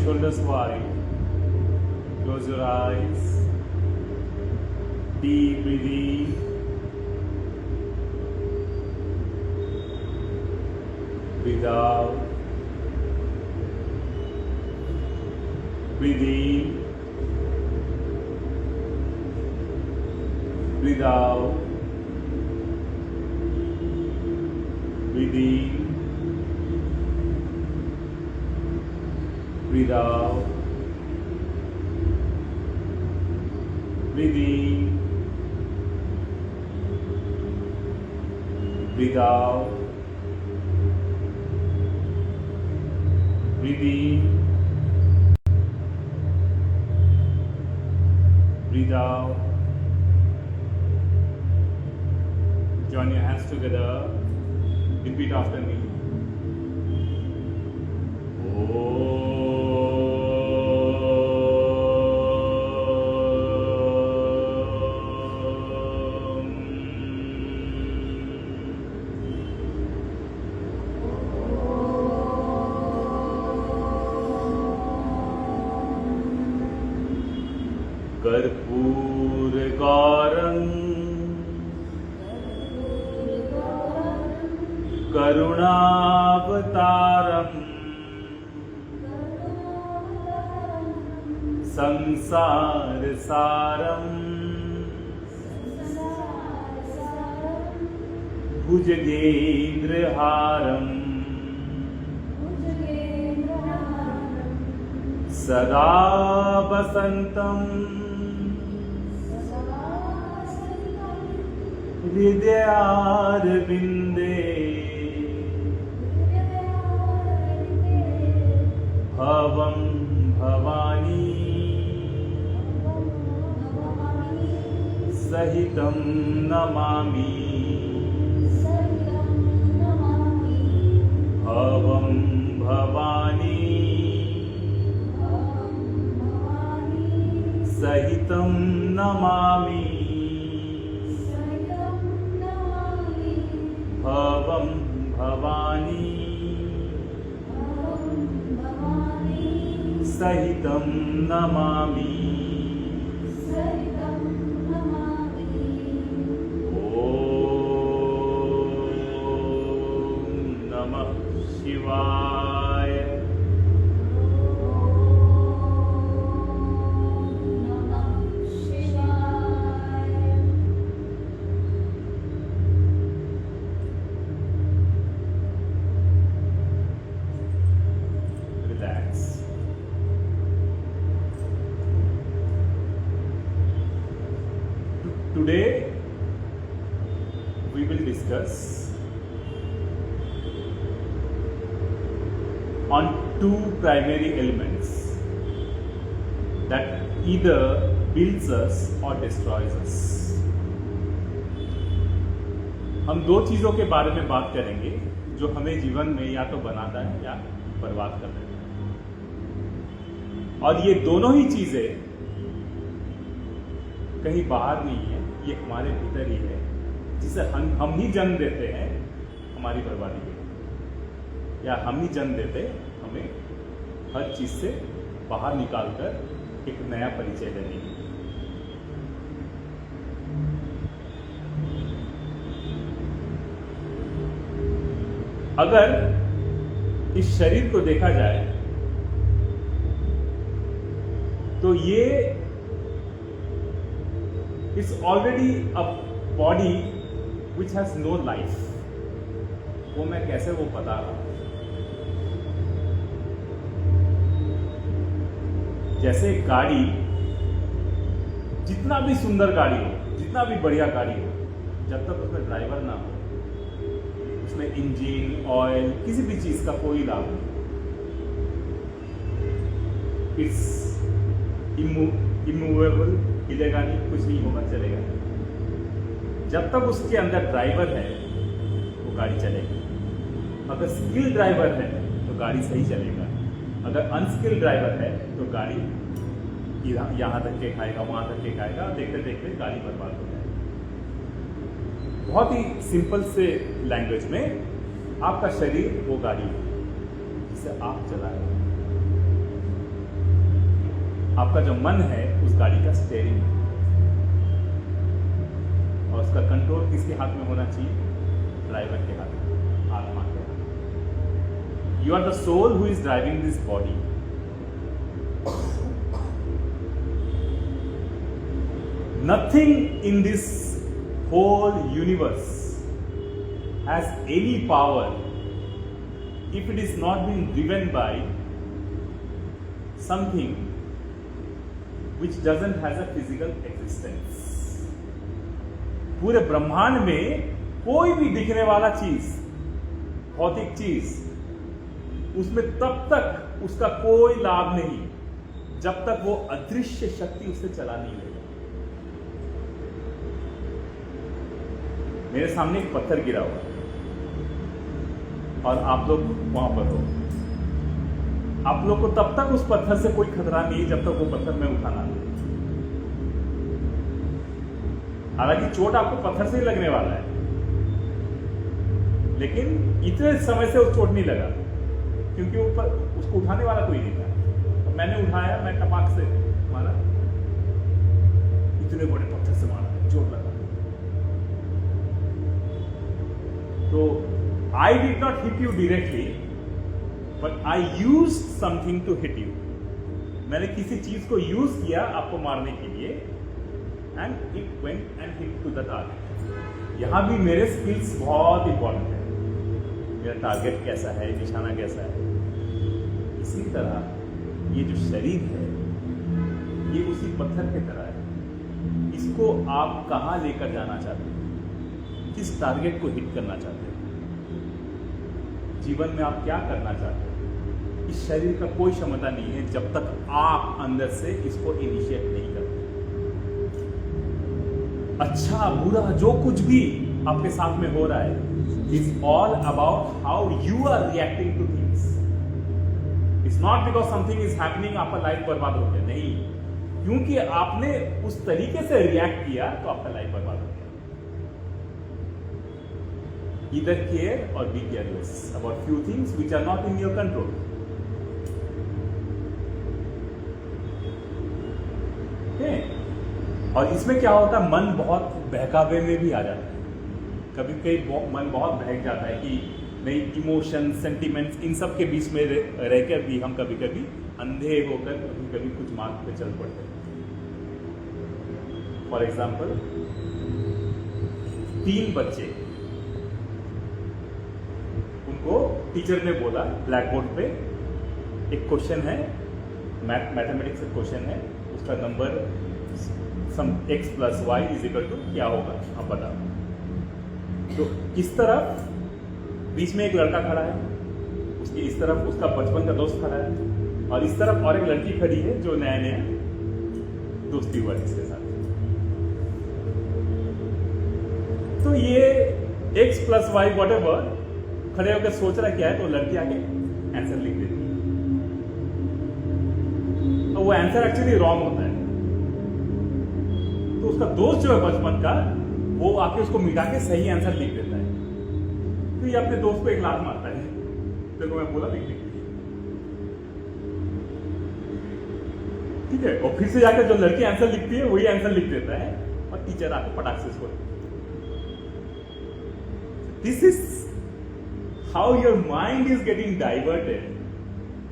shoulders wide. Close your eyes. Deep breathing. Breathe out. Breathe in. Breathe out. Breathe in. Breathe out. Breathe in. Breathe out. Breathe in. Breathe out. Join your hands together. Repeat after me. कर्पूरगौरं करुणावतारं संसारसारं भुजगेन्द्रहारं सदा वसन्तं हृदयारविन्दे भवं भवानी सहितं नमामि भवं भवानी सहितं नमामि भवं भवानी सहितं नमामि ॐ नमः शिवाय। Today we will discuss on two primary elements that either builds us or destroys us. हम दो चीजों के बारे में बात करेंगे जो हमें जीवन में या तो बनाता है या बर्बाद कर देता है, और ये दोनों ही चीजें कहीं बाहर नहीं है, ये हमारे भीतर ही है, जिसे हम ही जन्म देते हैं हमारी बर्बादी के लिए, या हम ही जन्म देते हमें हर चीज से बाहर निकालकर एक नया परिचय देने के लिए। अगर इस शरीर को देखा जाए तो ये It's already a body which has no life. वो मैं कैसे वो बता रहा हूं। जैसे गाड़ी, जितना भी सुंदर गाड़ी हो, जितना भी बढ़िया गाड़ी हो, जब तक उसमें ड्राइवर ना हो, उसमें इंजन, ऑयल, किसी भी चीज का कोई लाभ नहीं। इट्स इमूवेबल, हिलेगा नहीं, कुछ नहीं होगा, चलेगा। जब तक उसके अंदर ड्राइवर है वो गाड़ी चलेगी। अगर स्किल ड्राइवर है तो गाड़ी सही चलेगा, अगर अनस्किल ड्राइवर है तो गाड़ी यहाँ तक के खाएगा, वहां तक के खाएगा, देखते देखते गाड़ी बर्बाद हो जाएगी। बहुत ही सिंपल से लैंग्वेज में आपका शरीर वो गाड़ी है जिसे आप चला रहे हैं। आपका जो मन है उस गाड़ी का स्टीयरिंग है, और उसका कंट्रोल किसके हाथ में होना चाहिए? ड्राइवर के हाथ में, आत्मा के हाथ में। You are the soul who is driving this body. Nothing in this whole universe has any power if it is not being driven by something which doesn't has a physical existence. पूरे ब्रह्मांड में कोई भी दिखने वाला चीज, भौतिक चीज, उसमें तब तक उसका कोई लाभ नहीं जब तक वो अदृश्य शक्ति उसे चला नहीं लेगा। मेरे सामने एक पत्थर गिरा हुआ और आप लोग वहां पर हो, आप लोग को तब तक उस पत्थर से कोई खतरा नहीं है जब तक वो पत्थर में उठाना नहीं। हालांकि चोट आपको पत्थर से ही लगने वाला है, लेकिन इतने समय से वो चोट नहीं लगा क्योंकि ऊपर उसको उठाने वाला कोई नहीं था। मैंने उठाया, मैं टपाक से मारा, इतने बड़े पत्थर से मारा, चोट लगा। So I did not hit you directly, but I used something to hit you. मैंने किसी चीज को यूज किया आपको मारने के लिए, and it went and hit to the target. यहां भी मेरे स्किल्स बहुत इंपॉर्टेंट है। मेरा टारगेट कैसा है, निशाना कैसा है। इसी तरह ये जो शरीर है, ये उसी पत्थर की तरह है। इसको आप कहां लेकर जाना चाहते हैं, किस टारगेट को हिट करना चाहते हैं, जीवन में आप क्या करना चाहते हैं। इस शरीर का कोई क्षमता नहीं है जब तक आप अंदर से इसको इनिशिएट नहीं करते। अच्छा बुरा जो कुछ भी आपके साथ में हो रहा है, is all about how you are reacting to things. It's not because something is happening आपका लाइफ बर्बाद हो गया, नहीं, क्योंकि आपने उस तरीके से रिएक्ट किया तो आपका लाइफ बर्बाद हो गया। Either care or be careless about few things which are not in your control. Okay? और इसमें क्या होता है, मन बहुत बहकावे में भी आ जाता है। कभी कभी मन बहुत बहक जाता है कि नहीं, इमोशन, सेंटिमेंट्स, इन सब के बीच में रहकर भी हम कभी कभी अंधे होकर कभी कभी कुछ मार्ग पे चल पड़ते हैं। फॉर एग्जाम्पल, 3 बच्चे, को टीचर ने बोला ब्लैक बोर्ड पे एक क्वेश्चन है, मैथमेटिक्स का क्वेश्चन है, उसका नंबर सम x + y = क्या होगा आप बताओ। तो इस तरफ बीच में एक लड़का खड़ा है, उसकी इस तरफ उसका बचपन का दोस्त खड़ा है, और इस तरफ और एक लड़की खड़ी है जो नया नया दोस्ती हुआ इसके साथ। तो ये x + y whatever खड़े होकर सोच रहा क्या है, तो लड़की आके आंसर लिख देती है। तो वो आंसर एक्चुअली रॉन्ग होता है। तो उसका दोस्त जो है बचपन का, वो आके उसको मिटा के सही आंसर लिख देता है। तो ये अपने दोस्त को एक लात मारता है, देखो मैं बोला लिखने के लिए, ठीक है। और फिर से जाकर जो लड़की आंसर लिखती है वही आंसर लिख देता है, और टीचर आके पटाख से इसको। This is how your mind is getting diverted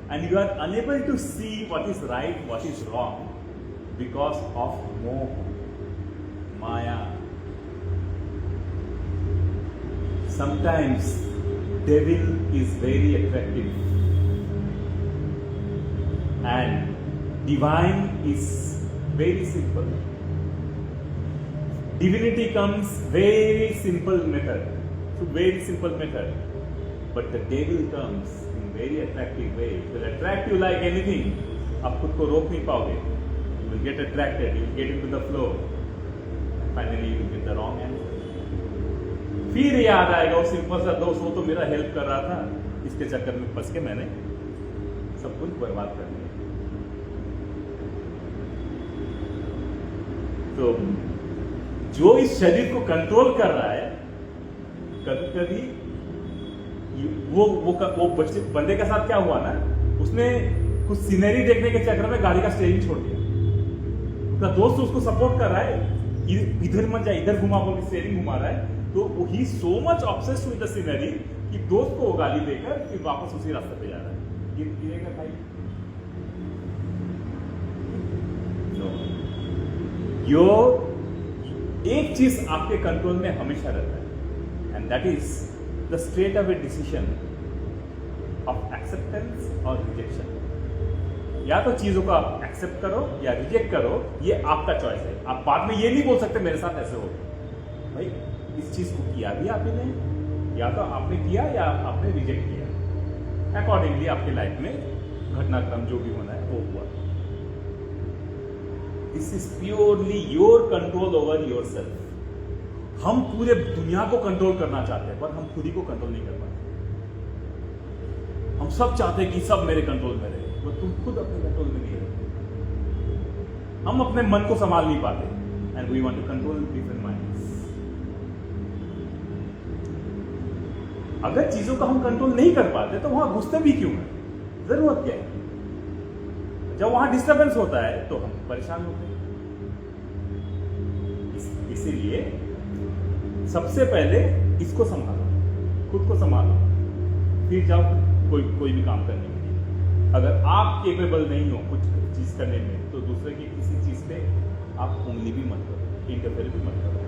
and you are unable to see what is right, what is wrong because of moh, maya. Sometimes devil is very attractive and divine is very simple. Divinity comes very simple method, through very simple method. But the devil comes in very attractive way. It will attract you like anything. आप खुद को रोक नहीं पाओगे. You will get attracted. You will get into the flow. And finally, you will get the wrong answer. फिर याद आएगा वो सिंपल सा दोस्त, वो तो मेरा हेल्प कर रहा था, इसके चक्कर में फंस के मैंने सब कुछ बर्बाद कर दिया। तो जो इस शरीर को कंट्रोल कर रहा है, कभी कभी वो बंदे के साथ क्या हुआ ना, उसने कुछ सीनरी देखने के चक्कर में गाड़ी का स्टीयरिंग छोड़ दिया। उसका दोस्त उसको सपोर्ट कर रहा है, इधर मत जा, इधर घुमा, बोल के स्टीयरिंग घुमा रहा है। तो he so much obsessed with the scenery कि दोस्त को वो गाली देकर फिर वापस उसी रास्ते पे जा रहा है। गिरेगा भाई। यो एक चीज आपके कंट्रोल में हमेशा रहता है, and that is the straight away decision of acceptance और रिजेक्शन। या तो चीजों को आप एक्सेप्ट करो या रिजेक्ट करो, ये आपका चॉइस है। आप बाद में ये नहीं बोल सकते मेरे साथ ऐसे हो भाई, इस चीज को किया भी आप ही ने, या तो आपने किया या आपने रिजेक्ट किया। अकॉर्डिंगली आपके लाइफ में घटनाक्रम जो भी होना है वो हुआ। This is purely your control over your self. हम पूरे दुनिया को कंट्रोल करना चाहते हैं, पर हम खुद ही को कंट्रोल नहीं कर पाते। हम सब चाहते हैं कि सब मेरे कंट्रोल में रहे, वो तुम खुद अपने कंट्रोल में नहीं रहते। हम अपने मन को संभाल नहीं पाते, and we want to control different minds. अगर चीजों का हम कंट्रोल नहीं कर पाते तो वहां घुसते भी क्यों है? जरूरत क्या है? जब वहां डिस्टर्बेंस होता है तो हम परेशान होते हैं। इसीलिए सबसे पहले इसको संभालो, खुद को संभालो, फिर जाओ कोई भी काम करने के लिए। अगर आप केपेबल नहीं हो कुछ चीज करने में, तो दूसरे की किसी चीज पे आप उंगली भी मत करो, इंटरफेयर भी मत करो।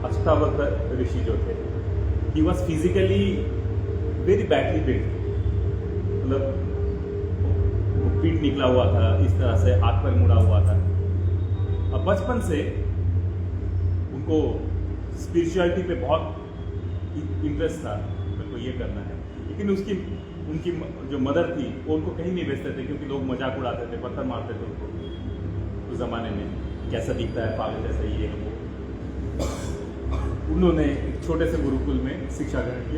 अष्टावक्र ऋषि जो थे, he was physically very badly build, मतलब पीठ निकला हुआ था, इस तरह से हाथ पर मुड़ा हुआ था। अब बचपन से उनको स्पिरिचुअलिटी पे बहुत इंटरेस्ट था, मेरे को ये करना है। लेकिन उनकी जो मदर थी वो उनको कहीं नहीं भेजते थे, क्योंकि लोग मजाक उड़ाते थे, पत्थर मारते थे उनको। उस जमाने में कैसा दिखता है पागल जैसा, ये वो। उन्होंने एक छोटे से गुरुकुल में शिक्षा ग्रहण की।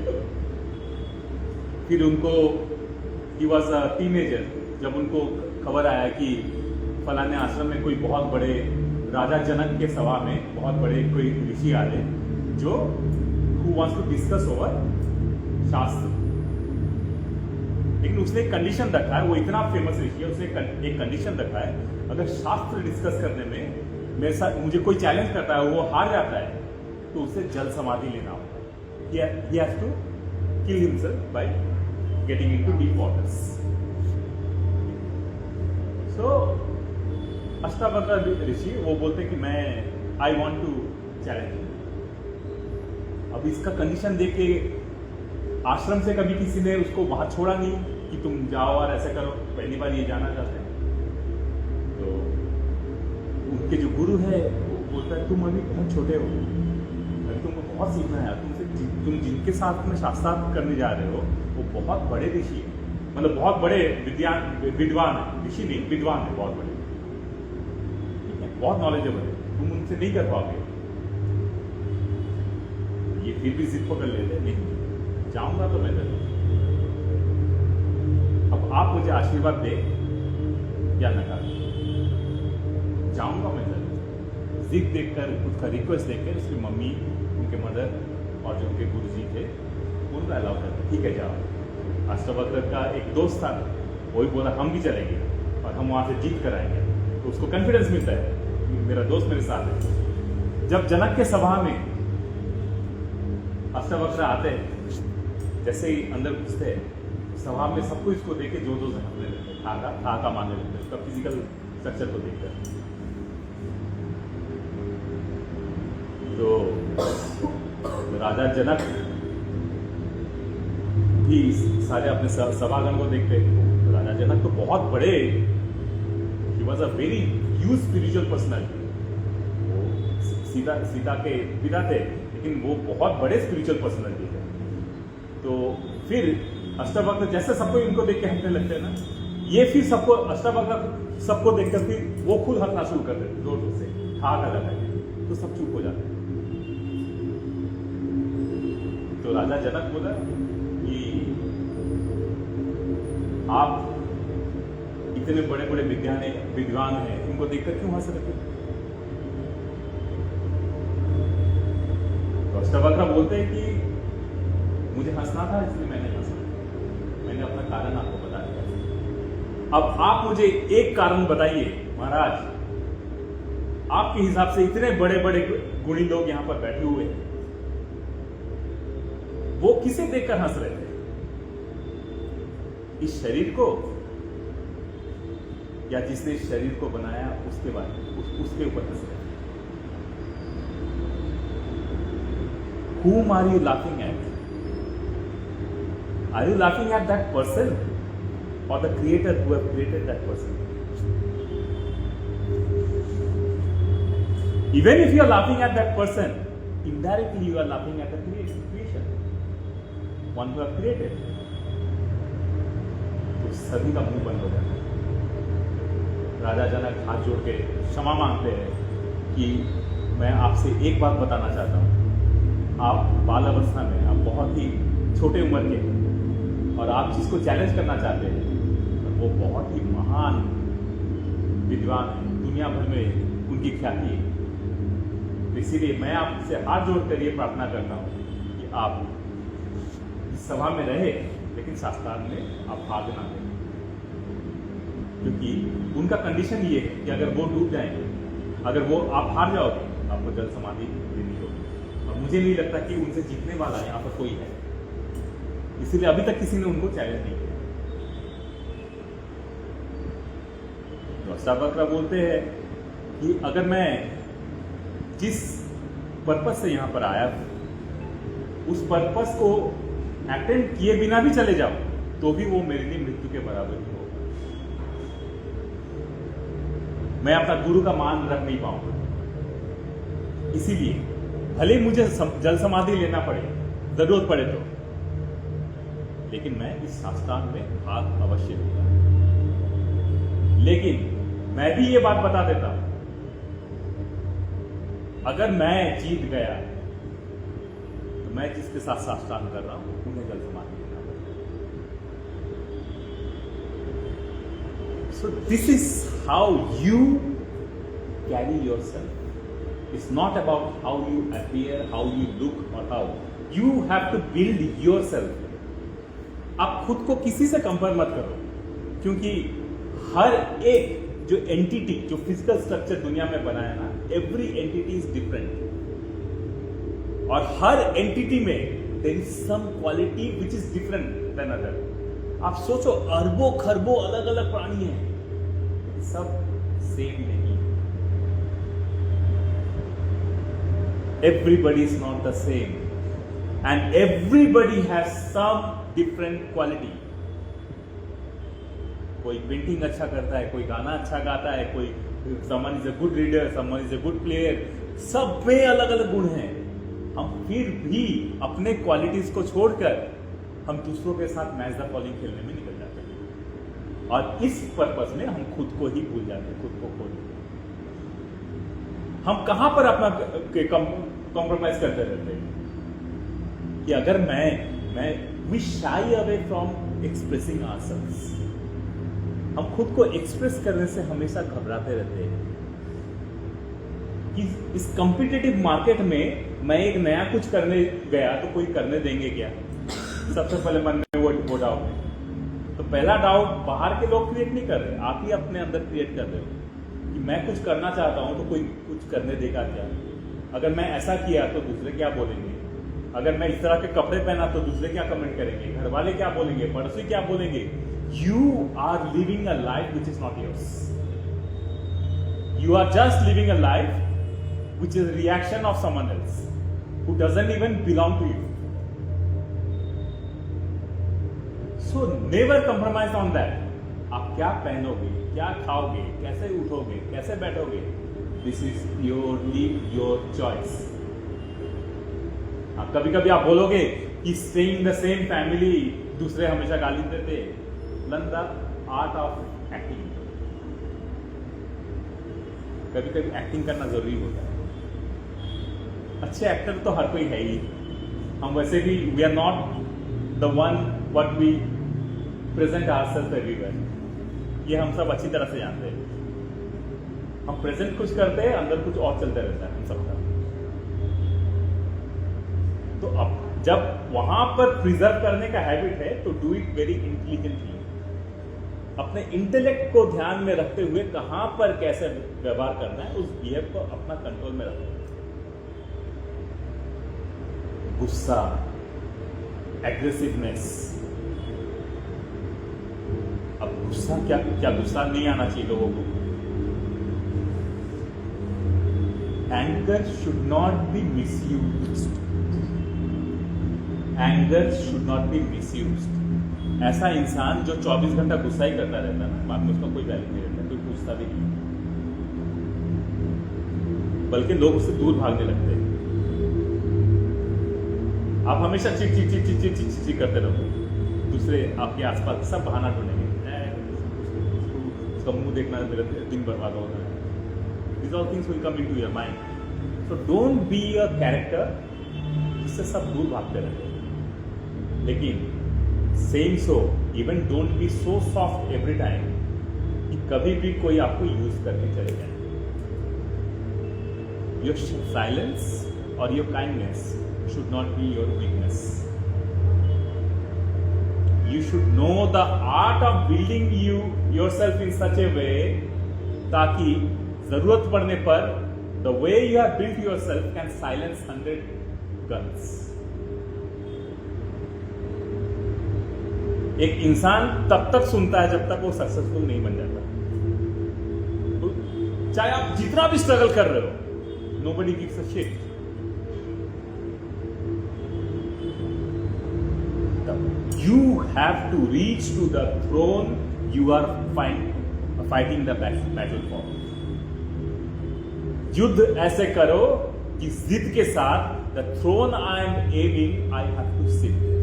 फिर उनको ही वॉज अ टीनेजर, जब उनको खबर आया कि फलाने आश्रम में कोई बहुत बड़े राजा जनक के सभा में बहुत बड़े कोई ऋषि आ रहे जो who wants to discuss over शास्त्र। लेकिन उसने एक कंडीशन रखा है, वो इतना फेमस ऋषि है, उसने एक कंडीशन रखा है, अगर शास्त्र डिस्कस करने में मेरे साथ मुझे कोई चैलेंज करता है, वो हार जाता है, तो उसे जल समाधि लेना होगा। He has to kill himself by getting into deep waters. So Ashtavakra ऋषि वो बोलते कि मैं आई वॉन्ट टू चैलेंज। अब इसका कंडीशन देख के आश्रम से कभी किसी ने उसको वहां छोड़ा नहीं कि तुम जाओ और ऐसा करो, पहली बार ये जाना चाहते हैं। तो उनके जो गुरु है वो बोलता है तुम अभी बहुत छोटे हो, अभी तुमको बहुत सीखना है, तुम जिनके साथ में शास्त्रार्थ करने जा रहे हो वो बहुत बड़े ऋषि है, मतलब बहुत बड़े विद्वान है, ऋषि नहीं विद्वान है, बहुत बड़े, बहुत नॉलेजेबल है, तुम उनसे नहीं कर पाओगे। ये फिर भी जिद पकड़ लेते, नहीं जाऊंगा तो मैं करूँ। अब आप मुझे आशीर्वाद दे या नकार, जाऊंगा मैं जरूर। जिद देखकर, उसका रिक्वेस्ट देखकर उसकी मम्मी, उनके मदर और जो उनके गुरुजी थे उनका अलाउ करते, ठीक है जाओ। अष्टावक्र का एक दोस्त था, वही बोला हम भी चलेंगे और हम वहां से जीत कर आएंगे, तो उसको कॉन्फिडेंस मिलता है मेरा दोस्त मेरे साथ है। जब जनक के सभा में अष्टावक्र आते हैं, जैसे ही अंदर घुसते हैं, सभा में सबको इसको देख के जो से हंसने लगते, था मानने लगते, उसका फिजिकल स्ट्रक्चर को देखकर। तो राजा जनक भी सारे अपने सभागण को देखते, तो राजा जनक तो बहुत बड़े, he was a very huge spiritual personality. वो सीता के पिता थे, लेकिन वो बहुत बड़े स्पिरिचुअल पर्सनैलिटी थे। तो फिर अष्टावक्र जैसे सबको इनको देख के हंसने लगते हैं ना, ये फिर सबको अष्टावक्र सबको देखकर फिर वो खुद हंसना शुरू कर देते जोर जोर से, खा कर लगा, तो सब चुप हो जाते। तो राजा जनक बोला कि आप इतने बड़े बड़े विद्वान हैं, इनको देखकर क्यों हंस रहे? तो अष्टावक्र बोलते हैं कि मुझे हंसना था इसलिए मैंने हंसा, मैंने अपना कारण आपको बता दिया। अब आप मुझे एक कारण बताइए महाराज, आपके हिसाब से इतने बड़े बड़े गुणी लोग यहां पर बैठे हुए हैं, वो किसे देखकर हंस रहे थे? इस शरीर को, या जिसने इस शरीर को बनाया उसके बारे उसके ऊपर हंस रहे थे? Whom are you laughing at? Are you laughing at that person or the creator who have created that person? Even if you are laughing at that person, indirectly you are laughing at the creation, one who have created. तो सभी का मुंह बंद हो जाता है। राजा जनक हाथ जोड़ के क्षमा मांगते हैं कि मैं आपसे एक बात बताना चाहता हूं, आप बाल अवस्था में, आप बहुत ही छोटे उम्र के हैं और आप जिसको चैलेंज करना चाहते हैं वो बहुत ही महान विद्वान है, दुनिया भर में उनकी ख्याति है। तो इसीलिए मैं आपसे हाथ जोड़कर ये प्रार्थना करता हूँ कि आप इस सभा में रहे लेकिन शास्त्रार्थ में आप भाग ना दें, क्योंकि उनका कंडीशन ये है कि अगर वो डूब जाएंगे, अगर वो आप हार जाओगे, आपको जल समाधि लेनी होगी। और मुझे नहीं लगता कि उनसे जीतने वाला यहाँ पर कोई है, इसीलिए अभी तक किसी ने उनको चैलेंज नहीं किया। दोस्ता बकरा बोलते हैं कि अगर मैं जिस पर्पस से यहाँ पर आया हूं उस पर्पस को अटेंड किए बिना भी चले जाऊं तो भी वो मेरे लिए मृत्यु के बराबर ही होगा। मैं अपना गुरु का मान रख नहीं पाऊंगा, इसीलिए भले मुझे जल समाधि लेना पड़े, जरूरत पड़े तो, लेकिन मैं इस शास्त्रांग में भाग अवश्य लूंगा। लेकिन मैं भी ये बात बता देता हूं, अगर मैं जीत गया तो मैं जिसके साथ शास्त्रांग कर रहा हूं उन्हें जल समाधि लेना पड़ेगा। So this is how you carry yourself. It's not about how you appear, how you look, or how you have to build yourself. आप खुद को किसी से कंपेयर मत करो, क्योंकि हर एक जो एंटिटी, जो फिजिकल स्ट्रक्चर दुनिया में बना है ना, एवरी एंटिटी इज डिफरेंट, और हर एंटिटी में there is some quality which is different than other. आप सोचो, अरबों खरबों अलग अलग प्राणी हैं, सब सेम नहीं। Everybody is not the same, and everybody has some different quality. कोई पेंटिंग अच्छा करता है, कोई गाना अच्छा गाता है, कोई someone is a good reader, someone is a good player, सब में अलग अलग गुण हैं। हम फिर भी अपने क्वालिटीज को छोड़कर हम दूसरों के साथ मैच द फॉलोइंग खेलने में निकल जाते हैं, और इस पर्पस में हम खुद को ही भूल जाते हैं, खुद को खो देते हैं। हम कहां पर अपना कॉम्प्रोमाइज करते रहते हैं कि अगर मैं we shy away from expressing ourselves. हम खुद को एक्सप्रेस करने से हमेशा घबराते रहते हैं कि इस कॉम्पिटिटिव मार्केट में मैं एक नया कुछ करने गया तो कोई करने देंगे क्या? सबसे पहले मन में वो डाउट है। तो पहला डाउट बाहर के लोग क्रिएट नहीं कर रहे, आप ही अपने अंदर क्रिएट कर रहे हो कि मैं कुछ करना चाहता हूं तो कोई कुछ करने देगा क्या? अगर मैं ऐसा किया तो दूसरे क्या बोलेंगे? अगर मैं इस तरह के कपड़े पहना तो दूसरे क्या कमेंट करेंगे? घर वाले क्या बोलेंगे? पड़ोसी क्या बोलेंगे? You are living a life which is not yours. You are just living a life which is reaction of someone else who doesn't even belong to you. So never compromise on that. आप क्या पहनोगे, क्या खाओगे, कैसे उठोगे, कैसे बैठोगे, this is purely your choice. कभी कभी आप बोलोगे कि स्टेइंग द सेम फैमिली, दूसरे हमेशा गाली देते। Learn the art of acting. कभी कभी एक्टिंग करना जरूरी होता है। अच्छे एक्टर तो हर कोई है ही। हम वैसे भी we are not the one what we present ourselves everywhere. ये हम सब अच्छी तरह से जानते हैं। हम प्रेजेंट कुछ करते हैं, अंदर कुछ और चलते रहता है हम सबका। तो अब जब वहां पर प्रिजर्व करने का हैबिट है तो डू इट वेरी इंटेलिजेंटली, अपने इंटेलेक्ट को ध्यान में रखते हुए कहां पर कैसे व्यवहार करना है उस बिहेव को अपना कंट्रोल में रखो। गुस्सा, एग्रेसिवनेस, अब गुस्सा क्या गुस्सा नहीं आना चाहिए लोगों को। Anger should not B misused, anger should not B misused. ऐसा इंसान जो 24 घंटा गुस्सा ही करता रहता है ना, बाद में उसका कोई वैल्यू नहीं रहता, कोई पूछता भी नहीं, बल्कि लोग उससे दूर भागने लगते हैं। आप हमेशा चिक चिक चिक चिक चिक चिक चिक करते रहो, दूसरे आपके आसपास सब बहाना ढूंढेंगे, उसका मुंह देखना मेरा दिन बर्बाद होगा। These all things will come into your mind. So don't be a character जिससे सब दूर भागते रहते हैं। लेकिन same so even don't be so soft every time कि कभी भी कोई आपको यूज करके चले जाए। योर साइलेंस और your kindness should not be your weakness. You should know the art of building yourself in such a way ताकि जरूरत पड़ने पर the way you have built yourself can silence 100 guns। एक इंसान तब तक सुनता है जब तक वो सक्सेसफुल नहीं बन जाता। तो चाहे आप जितना भी स्ट्रगल कर रहे हो, nobody gives a shit। You have to reach to the throne you are fighting the battle for। युद्ध ऐसे करो कि जिद के साथ the throne I am aiming, I have to sit there।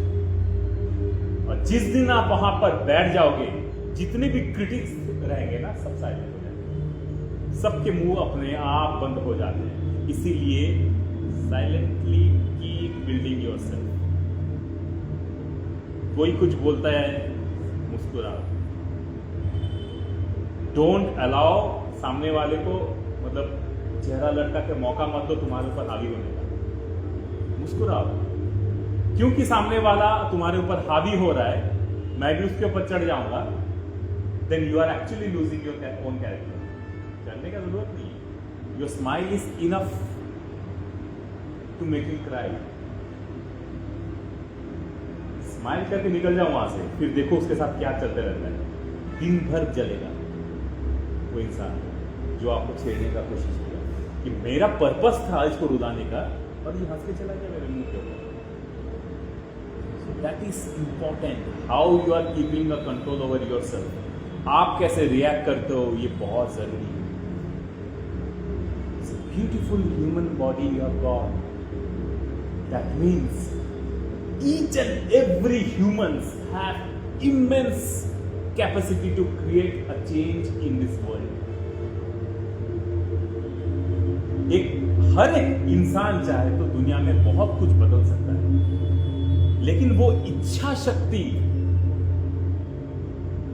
और जिस दिन आप वहां पर बैठ जाओगे, जितने भी क्रिटिक्स रहेंगे ना, सब साइलेंट हो जाएंगे, सबके मुंह अपने आप बंद हो जाते हैं। इसीलिए साइलेंटली कीप बिल्डिंग योरसेल्फ। कोई कुछ बोलता है, मुस्कुराओ। डोंट अलाउ सामने वाले को मतलब चेहरा लटका के मौका मत दो तुम्हारे ऊपर हावी होने का। मुस्कुराओ, क्योंकि सामने वाला तुम्हारे ऊपर हावी हो रहा है, मैं भी उसके ऊपर चढ़ जाऊंगा, then you are actually losing your own character. चढ़ने का जरूरत नहीं है। Your smile is enough to make him cry. Smile करके निकल जाओ वहां से, फिर देखो उसके साथ क्या चलते रहता है। दिन भर जलेगा वो इंसान जो आपको छेड़ने का कोशिश किया कि मेरा पर्पस था इसको रुलाने का, और ये हंस के चला गया मेरे मुंह के ऊपर। That is important, how you are keeping a control over yourself. आप कैसे रिएक्ट करते हो, ये बहुत जरूरी है। It's a beautiful human body you have got. That means each and every humans have immense capacity to create a change in this world। हर एक इंसान चाहे तो दुनिया में बहुत कुछ बदल सकता है, लेकिन वो इच्छा शक्ति,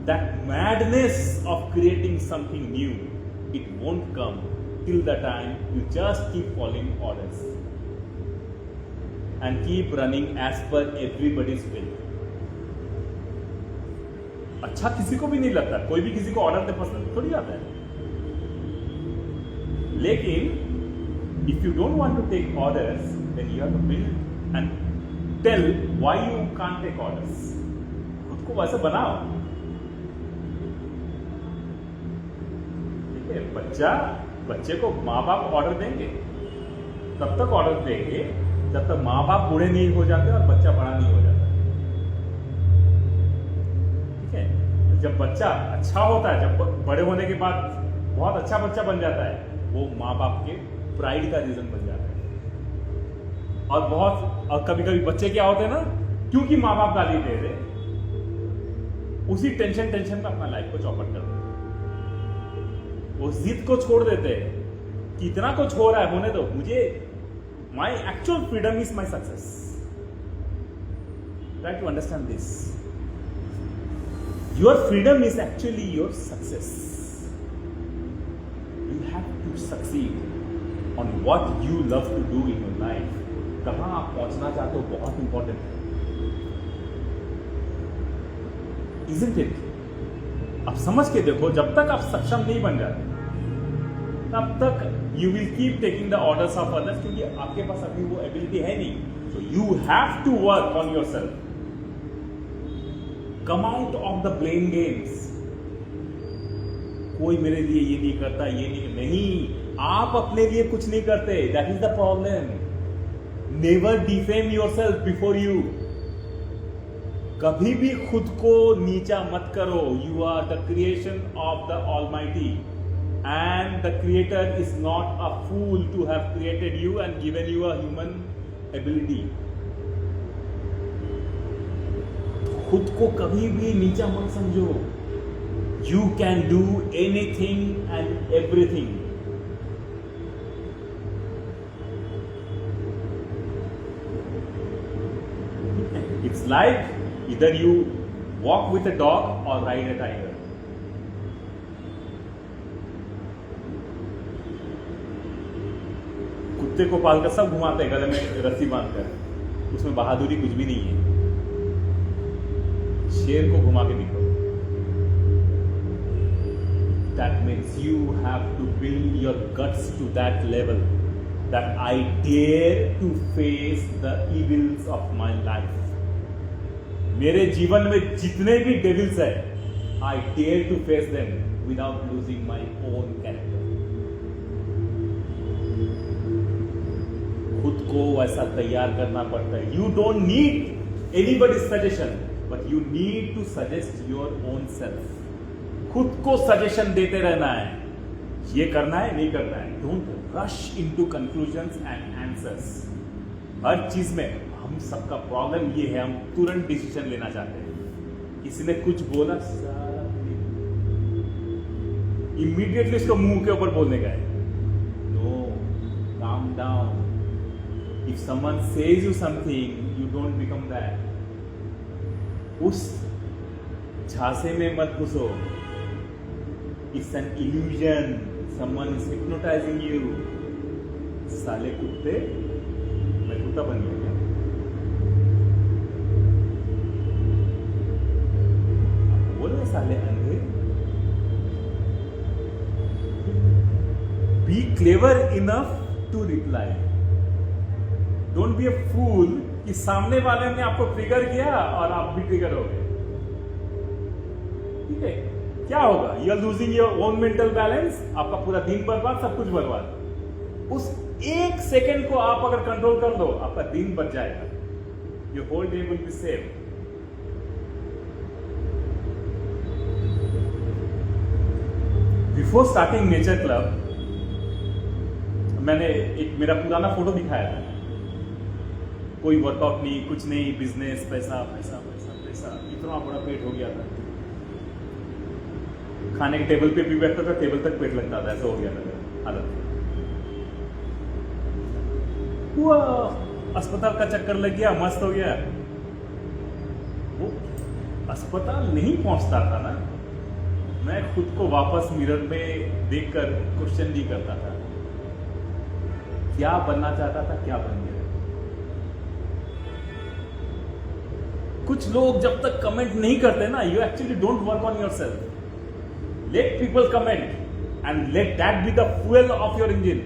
that madness of creating something new, it won't come till the time you just keep following orders and keep running as per everybody's will। अच्छा किसी को भी नहीं लगता, कोई भी किसी को ऑर्डर दे पसंद थोड़ी आता है। लेकिन if you don't want to take orders, then you have to build and tell why you can't take orders। खुद को वैसे बनाओ। ठीक है, बच्चे को माँ बाप ऑर्डर देंगे, तब तक ऑर्डर देंगे जब तक माँ बाप बूढ़े नहीं हो जाते और बच्चा बड़ा नहीं हो जाता। ठीक है, जब बच्चा अच्छा होता है, जब बड़े होने के बाद बहुत अच्छा बच्चा बन जाता है, वो माँ बाप के प्राइड का रीजन बन जाता है। और कभी कभी बच्चे क्या होते हैं ना, क्योंकि माँ बाप गाली दे रहे, उसी टेंशन में अपना लाइफ को चौपट कर देते। वो जिद को छोड़ देते हैं कि इतना कुछ हो रहा है, होने दो मुझे, my actual freedom is my success। Try to understand this। Your freedom is actually your success। You have to succeed on what you love to do in your life। कहां आप पहुंचना चाहते हो बहुत इंपॉर्टेंट है, इज़न्ट इट? आप समझ के देखो, जब तक आप सक्षम नहीं बन जाते तब तक you will keep taking the orders of others, क्योंकि आपके पास अभी वो एबिलिटी है नहीं। So you have to work on your self, come out of the blame games. कोई मेरे लिए ये नहीं करता, ये नहीं, आप अपने लिए कुछ नहीं करते, that is the problem. Never defame your self before you. कभी भी खुद को नीचा मत करो। You are the creation of the almighty and the creator is not a fool to have created you and given you a human ability. खुद को कभी भी नीचा मत समझो। You can do anything and everything. It's like either you walk with a dog or ride a tiger. कुत्ते को पालकर सब घुमाते हैं गले में रस्सी बांधकर, उसमें बहादुरी कुछ भी नहीं है। शेर को घुमा के दिखाओ। That means you have to build your guts to that level that I dare to face the evils of my life. मेरे जीवन में जितने भी डेविल्स है, I dare to face them without losing my own character. खुद को वैसा तैयार करना पड़ता है। You don't need anybody's suggestion, but you need to suggest your own self. खुद को सजेशन देते रहना है, ये करना है, नहीं करना है। Don't rush into conclusions and answers. हर चीज में हम सबका प्रॉब्लम ये है, हम तुरंत डिसीजन लेना चाहते हैं। किसी ने कुछ बोला, इमीडिएटली उसको मुंह के ऊपर बोलने का है। No, calm down. If someone says you something, you don't become that. उस झांसे में मत घुसो। It's an illusion, someone is hypnotising you. साले कुत्ते, मैं कुत्ता बन गया क्या? बोले साले अंधे। Be clever enough to reply. Don't be a fool कि सामने वाले ने आपको ट्रिगर किया और आप भी ट्रिगर हो गए। ठीक है, क्या होगा? You are losing your own mental balance. आपका पूरा दिन बर्बाद, सब कुछ बर्बाद। उस एक सेकंड को आप अगर कंट्रोल कर दो, आपका दिन बच जाएगा। Your whole day will be save. Before starting nature club, मैंने एक मेरा पुराना फोटो दिखाया था। कोई वर्कआउट नहीं, कुछ नहीं, बिजनेस, पैसा पैसा पैसा पैसा, इतना बड़ा पेट हो गया था। खाने के टेबल पे भी बैठता था, टेबल तक पेट लगता था, ऐसा हो गया था हालत। हुआ अस्पताल का चक्कर लग गया, मस्त हो गया। वो अस्पताल नहीं पहुंचता था ना, मैं खुद को वापस मिरर में देखकर क्वेश्चन नहीं करता था, क्या बनना चाहता था, क्या बन गया। कुछ लोग जब तक कमेंट नहीं करते ना, you actually don't work on your self. Let people comment and let that be the fuel of your engine.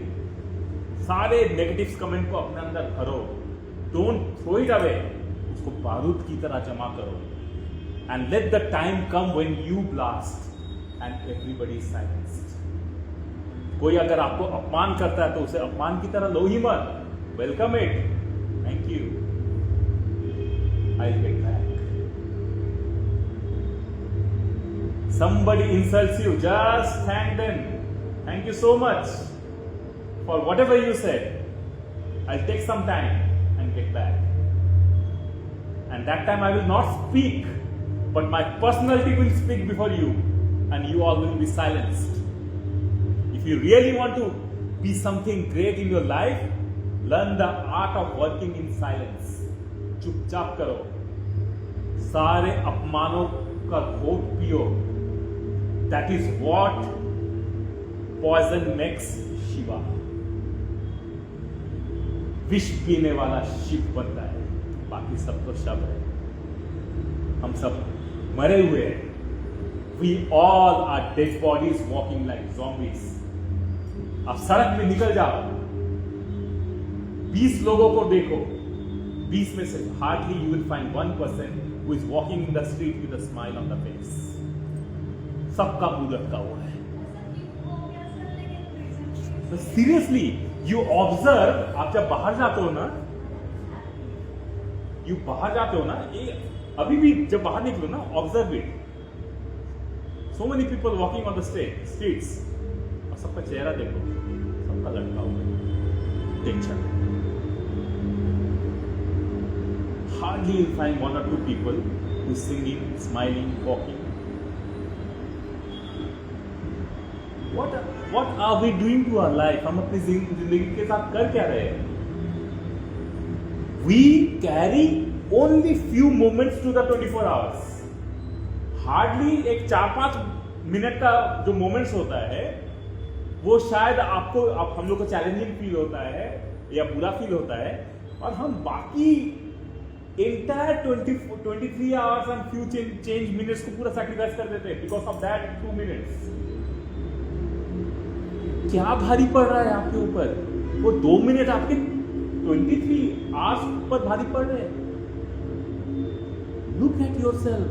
सारे नेगेटिव कमेंट को अपने अंदर भरो, डोंट थ्रो इट अवे, उसको बारूद की तरह जमा करो। And let the time come when you blast and everybody is silenced. कोई अगर आपको अपमान करता है तो उसे अपमान की तरह लो ही मत, welcome it, thank you, I will get back. Somebody insults you, just thank them. Thank you so much for whatever you said. I'll take some time and get back. And that time I will not speak, but my personality will speak before you, and you all will be silenced. If you really want to be something great in your life, learn the art of working in silence. चुपचाप करो, सारे अपमानों का घोट पियो। That is what poison makes Shiva. विष पीने वाला शिव बनता है, बाकी सब तो शव है। हम सब मरे हुए हैं। We all are dead bodies walking like zombies. अब सड़क में निकल जाओ, 20 लोगों को देखो, 20 में से hardly you will find one person who is walking in the street with a smile on the face. सबका मुंह लटका हुआ है। So seriously, you observe, आप जब बाहर जाते हो ना, अभी भी जब बाहर निकलो ना, observe it. So many people walking on the streets, और सबका चेहरा देखो, सबका लटका हुआ है, tension. Hardly you find one or two people who singing, smiling, walking. What are we doing to our life? हम अपनी जिंदगी के साथ कर क्या रहे हैं? We carry only few moments to the 24 hours. Hardly एक 4-5 मिनट का जो मोमेंट्स होता है, वो शायद आपको हम लोग को चैलेंजिंग फील होता है या बुरा फील होता है, और हम बाकी entire 23 hours and few change minutes को पूरा sacrifice कर देते हैं because of that 2 minutes. क्या भारी पड़ रहा है आपके ऊपर? वो 2 मिनट आपके 23 आवर्स पर भारी पड़ रहे हैं। Look at yourself.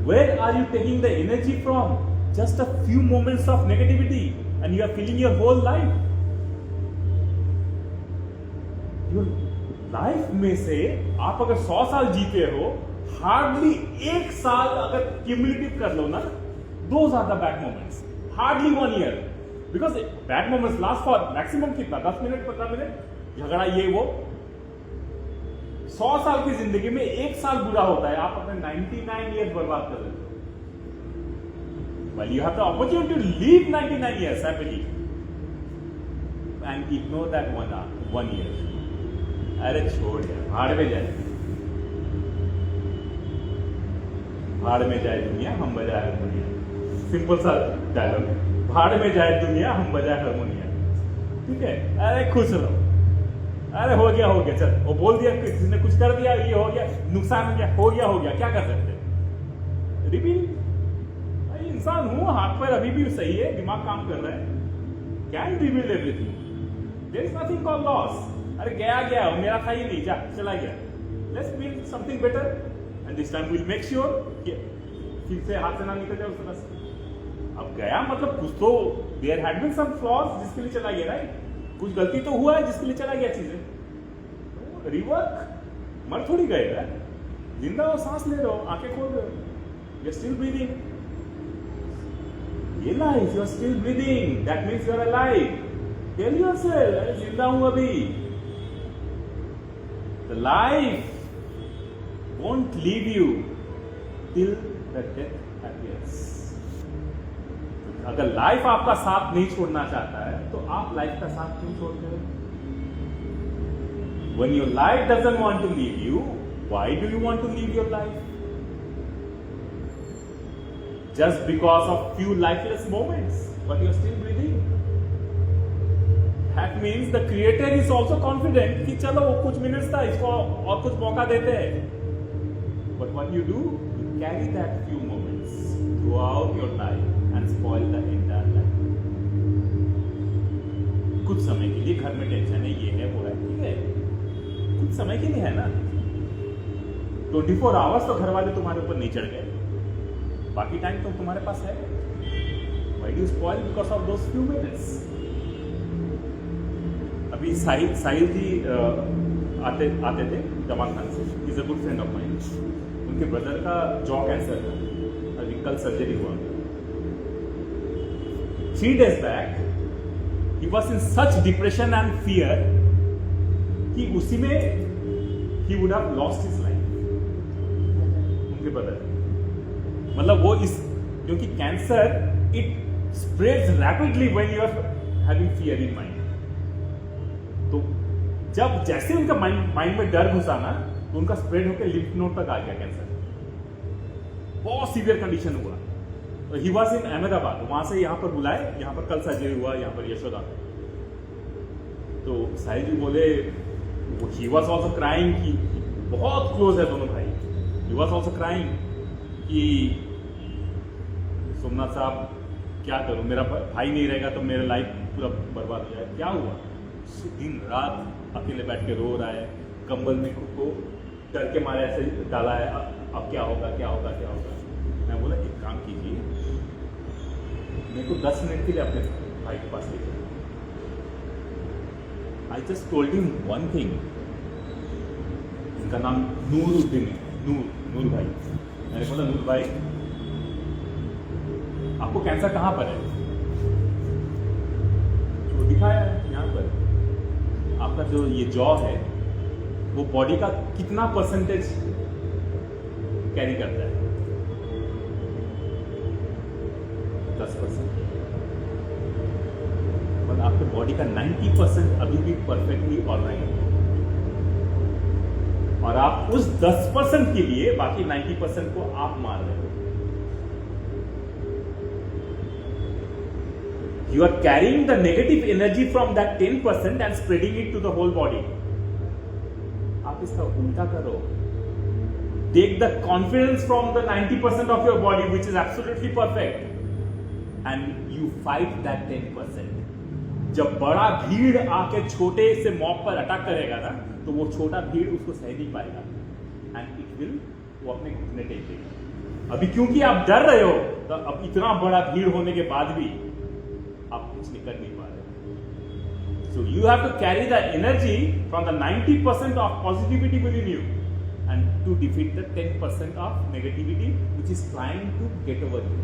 Where are you taking the energy from? Just a few moments of negativity and you are filling your whole life. Your life में से आप अगर 100 साल जीते हो, हार्डली 1 साल अगर क्यूमुलेटिव कर लो ना, those are the bad moments. Hardly 1 year. Because bad moments last for maximum कितना, 10 मिनट, 15 मिनट, झगड़ा ये वो। 100 साल की जिंदगी में 1 साल बुरा होता है, आप अपने 99 years बर्बाद कर देते हो। Well, you have the opportunity to live 99 years happily and ignore that 1 year. अरे छोड़ यार, भाड़ में जाए, भाड़ में जाए दुनिया, हम बजाए हारमोनिया। सिंपल सा डायलॉग है, भाड़ में जाए दुनिया, हम बजाए हारमोनिया। ठीक है, अरे खुश रहो, अरे हो गया, चल, वो बोल दिया, किसी ने कुछ कर दिया, ये हो गया, नुकसान हो गया, क्या कर सकते? रिबिल्ड, इंसान हूं, हाथ पैर अभी भी सही है, दिमाग काम कर रहा है, can rebuild everything, there is nothing called loss. अरे गया, वो मेरा था ही नहीं, चला गया, let's build something better and this time will make sure कि फिर से हाथ से ना निकल जाए उस तरह से। अब गया मतलब कुछ तो there had been some flaws जिसके लिए चला गया, राइट? कुछ गलती तो हुआ है जिसके लिए चला गया चीजें। रिवर्क, मर थोड़ी गए है, जिंदा हो, सांस ले रहे हो, आंखें खोल रहे हो, यू आर स्टिल ब्रीदिंग। ये life, you are still breathing, that means you are alive. Tell yourself, अरे जिंदा हूं अभी। The life won't leave you till the death appears. अगर लाइफ आपका साथ नहीं छोड़ना चाहता है, तो आप लाइफ का साथ क्यों छोड़ते हो? When your life doesn't want to leave you, why do you want to leave your life? Just because of few lifeless moments, but you're still breathing. That means the creator is also confident कि चलो वो कुछ minutes था, इसको और कुछ मौका देते हैं। But what you do, you carry that few moments throughout your life and spoil the entire life. कुछ समय के लिए घर में टेंशन है, ये है, वो है, ठीक है, कुछ समय के लिए है ना। 24 आवर्स तो घर वाले तुम्हारे ऊपर नहीं चढ़ गए, बाकी टाइम तो तुम्हारे पास है। Why do you spoil because of those few minutes? अभी साहिल जी आते थे जमाल खान से, is a good friend of mine. उनके ब्रदर का जॉ कैंसर था, अभी कल सर्जरी हुआ। 3 days back he was in such depression and fear कि उसी में he would have lost his life। उनके ब्रदर, मतलब वो इस, क्योंकि cancer it spreads rapidly when you are having fear in mind। तो जब जैसे उनका माइंड में डर घुसा ना, तो उनका स्प्रेड होकर लिम्फ नोड तक आ गया कैंसर, बहुत सीवियर कंडीशन हुआ। तो ही वाज इन अहमदाबाद, वहां से यहाँ पर बुलाए, यहाँ पर कल सर्जरी हुआ, यहाँ पर यशोदा। तो साहिल जी बोले, ही वॉज ऑल्सो क्राइंग कि बहुत क्लोज है दोनों भाई, ही वॉज ऑल्सो क्राइंग कि सोमनाथ साहब क्या करूं, मेरा भाई नहीं रहेगा तो मेरा लाइफ पूरा बर्बाद हो जाए। क्या हुआ? दिन रात अकेले बैठ के रो रहा है, कंबल में खुद को डर के मारे ऐसे डाला है, अब क्या होगा क्या होगा क्या होगा। मैं बोला एक काम कीजिए, मेरे को 10 मिनट के लिए अपने भाई के पास लेके, I just told him one thing, इनका नाम नूरुद्दीन है, नूर भाई। मैंने बोला नूर भाई आपको कैंसर कहां पर है? तो दिखाया यहाँ पर आपका जो ये जॉ है वो बॉडी का कितना परसेंटेज कैरी करता है? 10%। और आपके बॉडी का 90% अभी भी परफेक्टली ऑलराइट है, और आप उस 10% के लिए बाकी 90% को आप मार रहे हो। You are carrying the negative energy from that 10% and spreading it to the whole body. आप इसका उल्टा करो, take the confidence from the 90% of your body which is absolutely perfect and you fight that 10%. जब बड़ा भीड़ आके छोटे से मॉब पर अटैक करेगा ना, तो वो छोटा भीड़ उसको सह नहीं पाएगा and it will, वो अपने घुटने टेक देगा। अभी क्योंकि आप डर रहे हो, तो अब इतना बड़ा भीड़ होने के बाद भी आप कुछ नहीं कर नहीं पा रहे। So you have to carry the energy from the 90% of positivity within you and to defeat the 10% of negativity which is trying to get over you.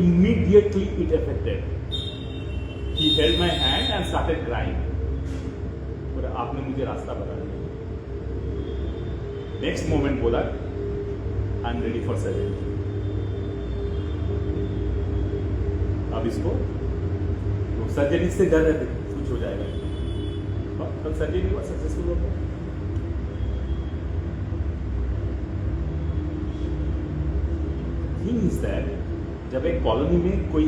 Immediately it affected. He held my hand and started crying. और आपने मुझे रास्ता बता दिया। Next moment बोला, I'm ready for surgery. अब इसको तो सर्जरी से डर रहे थे कुछ हो जाएगा, कल सर्जरी हुआ, सक्सेसफुल हो गया। थिंग इज दैट जब एक कॉलोनी में कोई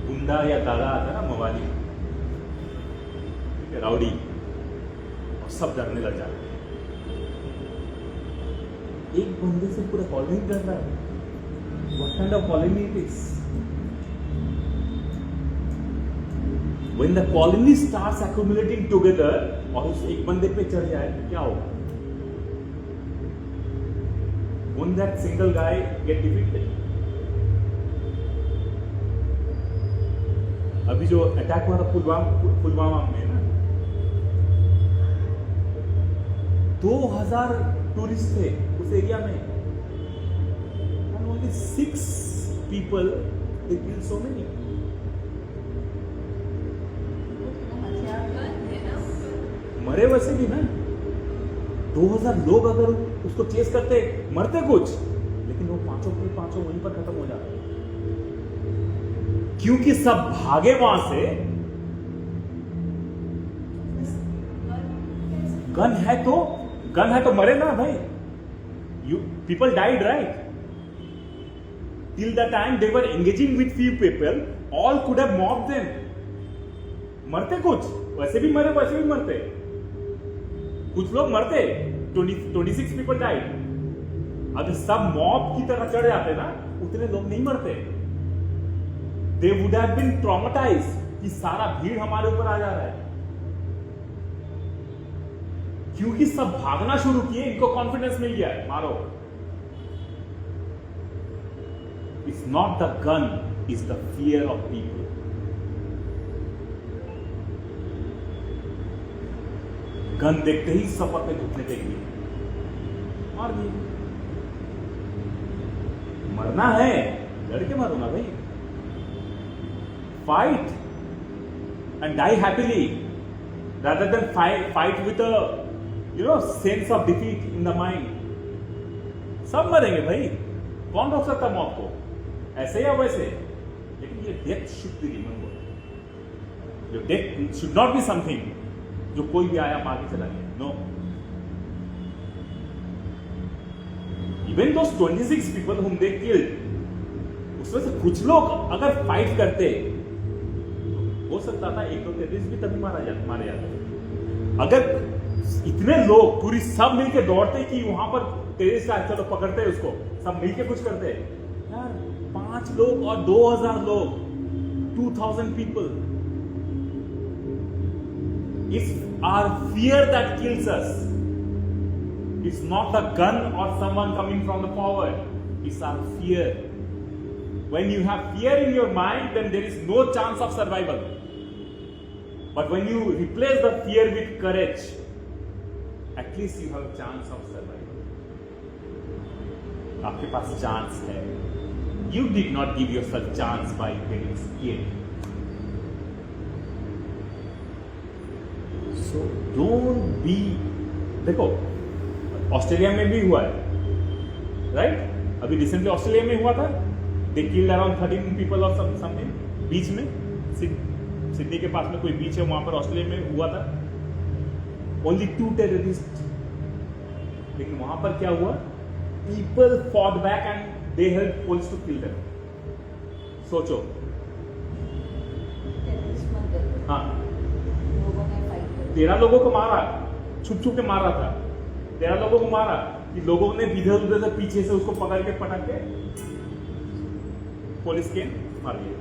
गुंडा या दादा आता ना, मवाली राउडी, और सब डरने लग जाते, एक बंदे से पूरा कॉलोनी डर रहा है। What kind of colony it is? When the colony starts accumulating together, और उस एक बंदे पे चढ़ जाए तो क्या होगा? Won't that single guy get defeated? अभी जो अटैक हुआ था पुलवामा में ना, 2000 टूरिस्ट थे उस एरिया में, and only 6 people they killed so many. मरे वैसे भी ना, 2000 लोग अगर उसको चेस करते, मरते कुछ, लेकिन वो पांचों के पांचों वहीं पर खत्म हो जाते, क्योंकि सब भागे वहां से। गन है तो मरे ना भाई। People died, right? Till the time they were engaging with few people, all could have mobbed them. मरते कुछ, वैसे भी मरे, वैसे भी मरते, कुछ लोग मरते, 26 people died। अगर सब मॉब की तरह चढ़ जाते ना, उतने लोग नहीं मरते। They would have been traumatized कि सारा भीड़ हमारे ऊपर आ जा रहा है, क्योंकि सब भागना शुरू किए, इनको कॉन्फिडेंस मिल गया है, मारो। It's not the gun, it's the fear of people. Gun देखते ही सब अपने घुटने टेक दिए, मार दिए। मरना है, लड़के मारो ना भाई। Fight and die happily rather than fight with a sense of defeat in the mind. सब मरेंगे भाई, कौन रोक सकता मौत को, ऐसे या वैसे। लेकिन ये death should be remembered. Your death should not be something जो कोई भी आया मार के चला गया। No, even those 26 people whom they killed, उसमें से कुछ लोग अगर फाइट करते तो सकता था एक दो टेररिस्ट भी तभी मारे जाते। अगर इतने लोग पूरी सब मिलके दौड़ते कि वहां पर टेररिस्ट आए, चलो पकड़ते उसको, सब मिलके कुछ करते यार। 5 लोग और 2000 लोग, 2000 people. It's our fear that kills us. It's not the gun or someone coming from the forward. It's our fear. When you have fear in your mind, then there is no chance of survival. But when you replace the fear with courage, at least you have a chance of survival. आपके पास chance है. You did not give yourself chance by getting scared. So don't be. देखो, Australia में भी हुआ है, right? अभी recently Australia में हुआ था, दे किल्ड अराउंड 13 पीपल और समथिंग बीच में, सिडनी के पास में कोई बीच है, वहां पर ऑस्ट्रेलिया में हुआ था। ओनली 2 टेररिस्ट, लेकिन वहां पर क्या हुआ? People fought back and they help police to kill them. सोचो, हाँ, 13 लोगों को मारा, छुप छुप के मारा था, 13 लोगों को मारा कि लोगों ने इधर उधर से पीछे से उसको पकड़ के पटक के पुलिस के मार दिया।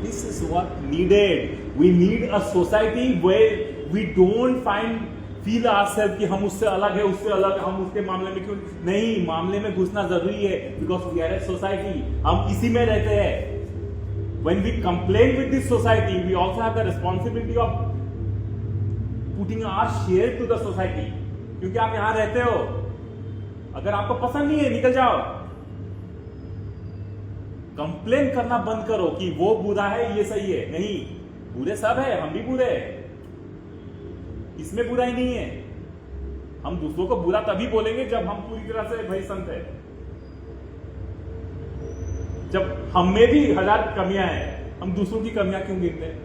This is what needed. We need a society where we don't feel ourselves कि हम उससे अलग है, उससे अलग है, हम उसके मामले में क्यों नहीं, मामले में घुसना जरूरी है, because we are a society, हम इसी में रहते हैं। When we complain with this society, we also have the responsibility of putting our share to the society. क्योंकि आप यहां रहते हो, अगर आपको पसंद नहीं है निकल जाओ। कंप्लेन करना बंद करो कि वो बुरा है ये सही है, नहीं, बुरे सब है, हम भी बुरे हैं, इसमें बुराई नहीं है। हम दूसरों को बुरा तभी बोलेंगे जब हम पूरी तरह से भाई संत है, जब हम में भी 1000 कमियां हैं, हम दूसरों की कमियां क्यों गिनते हैं?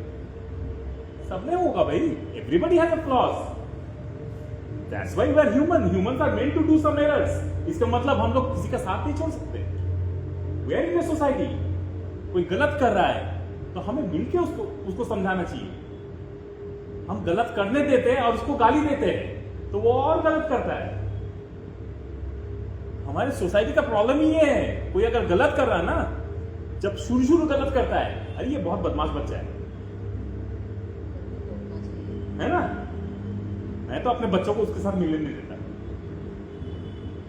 सब में होगा भाई, everybody has a flaws, that's why we are human, humans are meant to do some errors. इसका मतलब हम लोग किसी का साथ नहीं छोड़ सकते। We are in a society, कोई गलत कर रहा है तो हमें मिलके उसको समझाना चाहिए। हम गलत करने देते हैं और उसको गाली देते हैं तो वो और गलत करता है। हमारी सोसाइटी का प्रॉब्लम ही ये है, कोई अगर गलत कर रहा है ना, जब शुरू गलत करता है, अरे ये बहुत बदमाश बच्चा है ना, मैं तो अपने बच्चों को उसके साथ मिलने नहीं देता।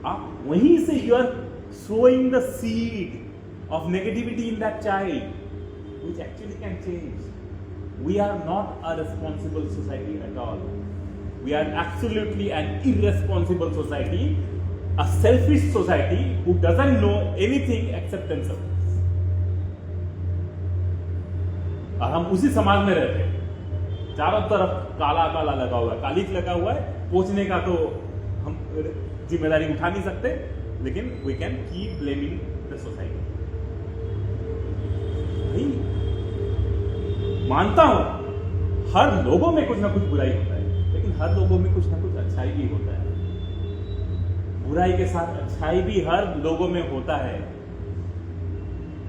आप वहीं से you are sowing the seed of negativity in that child, which actually can change. We are not a responsible society at all. We are absolutely an irresponsible society, a selfish society who doesn't know anything except themselves. और हम उसी समाज में रहते हैं, चारों तरफ काला काला लगा हुआ है, कालिक लगा हुआ है। पोंछने का तो हम जिम्मेदारी उठा नहीं सकते, लेकिन we can keep blaming the society. मानता हूं हर लोगों में कुछ ना कुछ बुराई होता है, लेकिन हर लोगों में कुछ ना कुछ अच्छाई भी होता है। बुराई के साथ अच्छाई भी हर लोगों में होता है।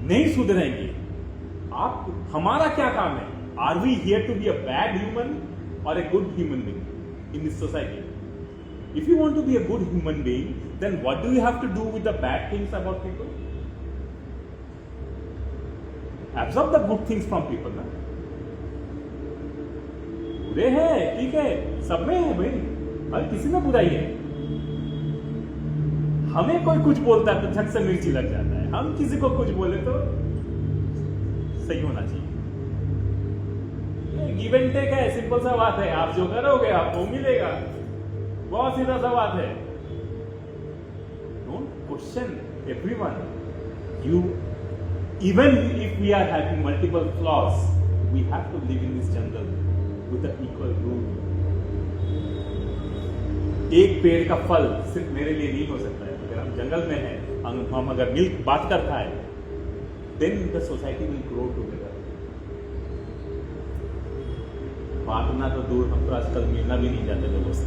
नहीं सुधरेंगे आप, हमारा क्या काम है? Are we here to be a bad human और a good human being in this society? If you want to be a good human being, then what do you have to do with the bad things about people? Absorb the good things from people, ना? बुरे हैं, ठीक है, सब में है भाई, हर किसी में बुराई है। हमें कोई कुछ बोलता है तो झट से मिर्ची लग जाता है, हम किसी को कुछ बोले तो सही होना चाहिए। गिव एंड टेक है, सिंपल सा बात है, आप जो करोगे आपको मिलेगा, बहुत सीधा सा बात है। Don't question everyone. You, even if we are having multiple flaws, we have to live in this jungle with an equal rule. एक पेड़ का फल सिर्फ मेरे लिए नहीं हो सकता है। अगर हम जंगल में हैं, हम अगर मिल बात करता है, then the society will grow together. बांटना तो दूर, हम तो आजकल मिलना भी नहीं चाहते लोगों से।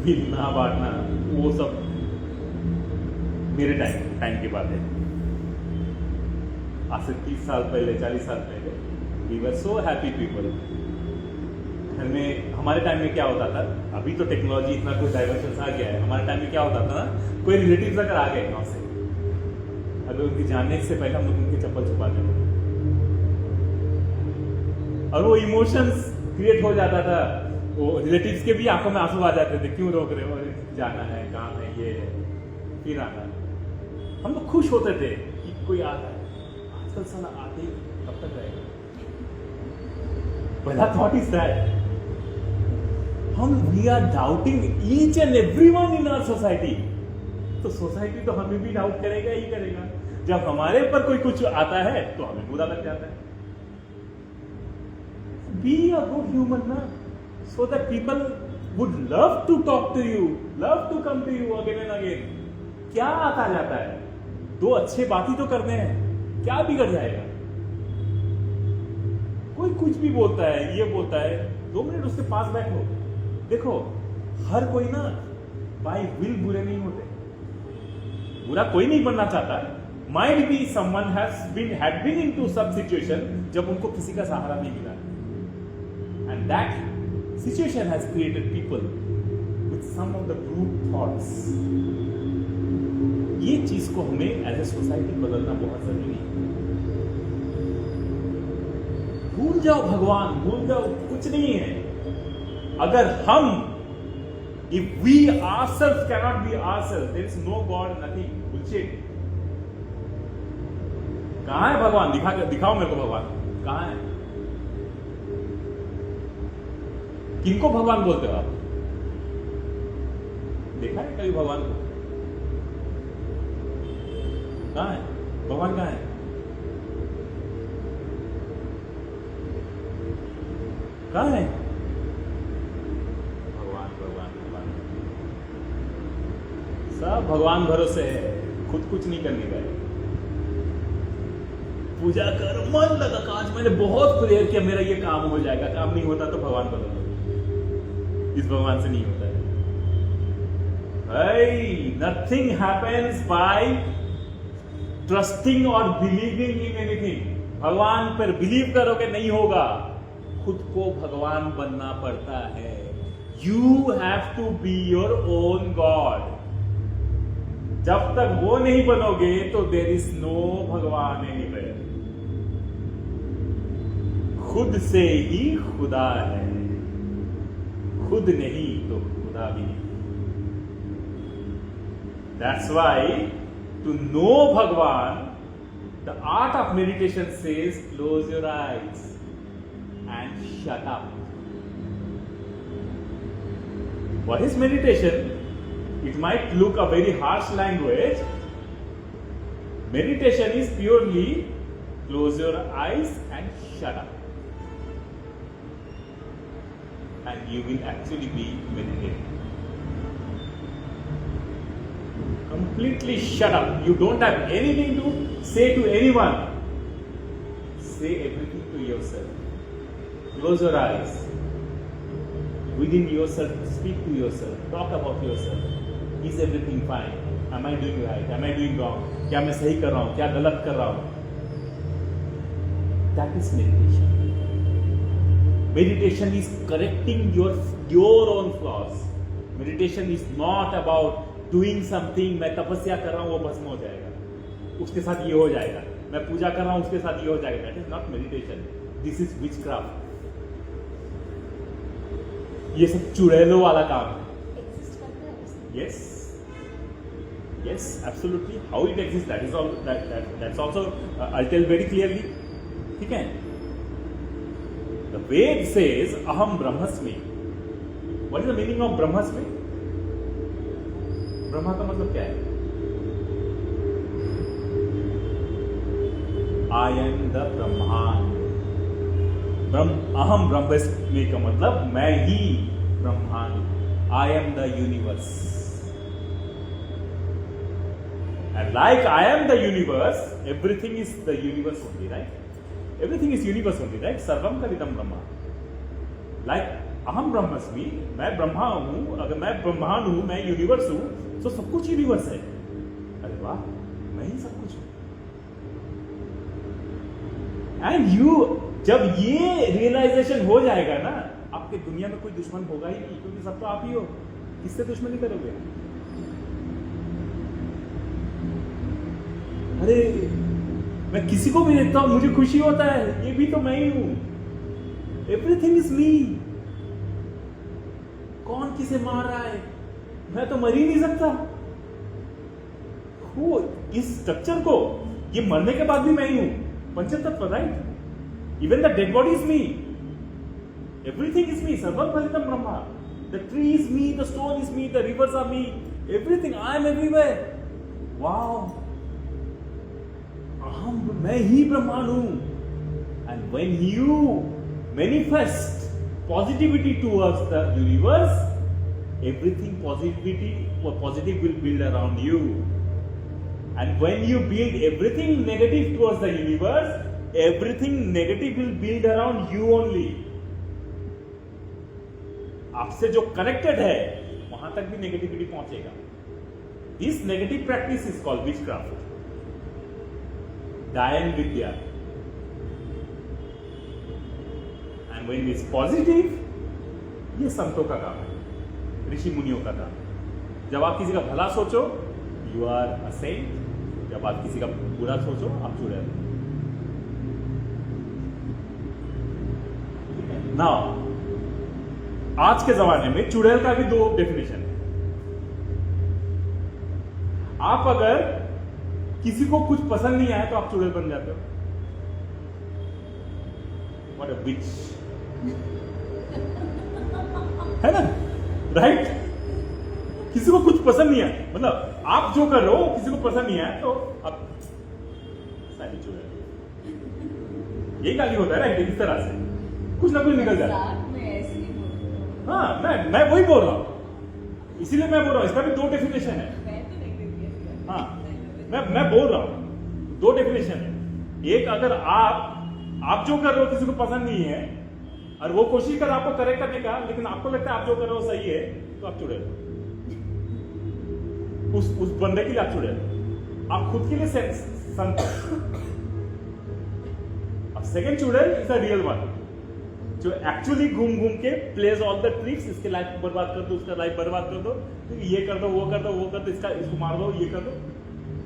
मिलना बांटना वो सब मेरे टाइम की बात है। आज से 30 साल पहले, 40 साल पहले we were so happy people. घर में हमारे टाइम में क्या होता था, अभी तो टेक्नोलॉजी इतना कुछ डाइवर्शन आ गया है, हमारे टाइम में क्या होता था ना, कोई रिलेटिव्स अगर आ गए गाँव से, अगर उनके जाने से पहले हम लोग उनके चप्पल छुपाते थे और वो इमोशंस क्रिएट हो जाता था, वो रिलेटिव्स के भी आंखों में आंसू आ जाते थे, क्यों रोक रहे हो, जाना है, काम है, ये है, फिर आना है। हम लोग खुश होते थे कि कोई आ रहा है। आजकल साला आते ही कब तक रहेगा? पहला thought is that we are doubting each and everyone in our society. तो सोसाइटी तो हमें भी डाउट करेगा ही करेगा। जब हमारे ऊपर कोई कुछ आता है तो हमें बुरा लग जाता है। बी अ गुड ह्यूमन ना, so that people would love to talk to you, love to come to you again and again. क्या आता जाता है? दो अच्छे बात ही तो करने हैं, क्या बिगड़ जाएगा? कोई कुछ भी बोलता है, ये बोलता है, 2 मिनट उसके पास बैठो। देखो, हर कोई ना बाय विल बुरे नहीं होते, बुरा कोई नहीं बनना चाहता। Might be someone had been into some situation जब उनको किसी का सहारा नहीं मिला, and that situation has created people with some of the brute thoughts. ये चीज को हमें एज ए सोसाइटी बदलना बहुत जरूरी है। भूल जाओ भगवान, भूल जाओ, कुछ नहीं है। अगर हम if we ourselves cannot be ourselves, there is no God, nothing, bullshit. कहां है भगवान? दिखाओ मेरे को भगवान कहां है? किनको भगवान बोलते हो आप? देखा है कभी भगवान को? कहां है भगवान? कहां है? कहां है भगवान? भगवान भगवान सब भगवान भरोसे है, खुद कुछ नहीं करने का है। पूजा कर, मन लगा, आज मैंने बहुत प्रेयर किया, मेरा ये काम हो जाएगा, काम नहीं होता तो भगवान बदल, इस भगवान से नहीं होता है भाई। नथिंग हैपेंस बाय ट्रस्टिंग और बिलीविंग इन एनीथिंग। भगवान पर बिलीव करोगे नहीं होगा, खुद को भगवान बनना पड़ता है। You have to be your own god. जब तक वो नहीं बनोगे तो देयर इज नो भगवान एनीवेयर। खुद से ही खुदा है, खुद नहीं तो खुदा भी नहीं। That's why to know Bhagwan, the art of meditation says close your eyes and shut up. What is meditation? It might look a very harsh language. Meditation is purely close your eyes and shut up. And you will actually be meditating. Completely shut up. You don't have anything to say to anyone. Say everything to yourself. Close your eyes. Within yourself, speak to yourself. Talk about yourself. Is everything fine? Am I doing right? Am I doing wrong? क्या मैं सही कर रहा हूँ? क्या गलत कर रहा हूँ? That is meditation. Meditation is correcting your own flaws. Meditation is not about doing something. मैं तपस्या कर रहा हूँ, वो भस्म हो जाएगा, उसके साथ ये हो जाएगा। मैं पूजा कर रहा हूँ, उसके साथ ये हो जाएगा। That is not meditation. This is witchcraft. ये सब चुड़ैलों वाला काम है। Yes, yes, absolutely. How it exists, that is all. That's also I'll tell very clearly. ठीक है? The Ved says Aham Brahmasmi. What is the meaning of Brahmasmi? Brahma का मतलब क्या है? I am the Brahman. अहम ब्रह्मास्मि का मतलब मैं ही ब्रह्मांड। I am the universe. And like I am the universe, everything is the universe only, right? Everything is universe only, right? सर्वम कलिदम ब्रह्मा. Like अहम ब्रह्मास्मि, मैं ब्रह्मा हूं। अगर मैं ब्रह्मांड हूं, मैं यूनिवर्स हूं, तो सब कुछ यूनिवर्स है। अरे वाह, मैं ही सब कुछ हूं। एंड यू, जब ये रियलाइजेशन हो जाएगा ना, आपके दुनिया में कोई दुश्मन होगा ही नहीं, क्योंकि सब तो आप ही हो। किससे दुश्मनी करोगे? अरे मैं किसी को भी देखता हूं मुझे खुशी होता है, ये भी तो मैं ही हूं। एवरीथिंग इज मी। कौन किसे मार रहा है? मैं तो मर ही नहीं सकता। वो इस स्ट्रक्चर को, ये मरने के बाद भी मैं ही हूं। पंचतत्व, right? Even the dead body is me, everything is me. सर्वम खलितम ब्रह्मा। The tree is me, the stone is me, the rivers are me, everything, I am everywhere. Wow, मैं ही ब्रह्मांड हूं। And when you manifest positivity towards the universe, everything positive will build around you. And when you build everything negative towards the universe, everything negative will build around you only. आपसे जो connected है वहां तक भी negativity पहुंचेगा। This negative practice is called witchcraft, Dayan Vidya. And when it's positive, ये संतों का काम है, ऋषि मुनियों का काम। जब आप किसी का भला सोचो, यू आर अ सेंट। जब आप किसी का बुरा सोचो, आप चुड़ैल। नाउ आज के जमाने में चुड़ैल का भी दो डेफिनेशन है। आप अगर किसी को कुछ पसंद नहीं आया तो आप चुड़ैल बन जाते हो। व्हाट अ विच, है ना? राइट? किसी को कुछ पसंद नहीं है, मतलब आप जो कर रहे हो किसी को पसंद नहीं है तो आप सारी चुड़ैल, यही गाली होता है, राइट? इस तरह से कुछ ना कुछ निकल जाता है। हाँ, मैं वही बोल रहा हूं, इसीलिए मैं बोल रहा हूं, इसका भी दो डेफिनेशन है। हाँ, मैं बोल रहा हूं दो डेफिनेशन है। एक, अगर आप जो कर रहे हो किसी को पसंद नहीं है और वो कोशिश कर आपको करेक्ट करने का, लेकिन आपको लगता है आप जो कर रहे हो सही है, तो आप चुड़ैल। उस बंदे के लिए आप चुड़ैल, आप खुद के लिए संत। अब सेकंड चुड़ैल इज द रियल वन, जो एक्चुअली घूम घूम के प्लेज ऑल द ट्रिक्स। इसके लाइफ बर्बाद कर दो, उसका लाइफ बर्बाद कर दो, ये कर दो, वो कर दो, वो कर दो, इसको मार दो, ये कर दो।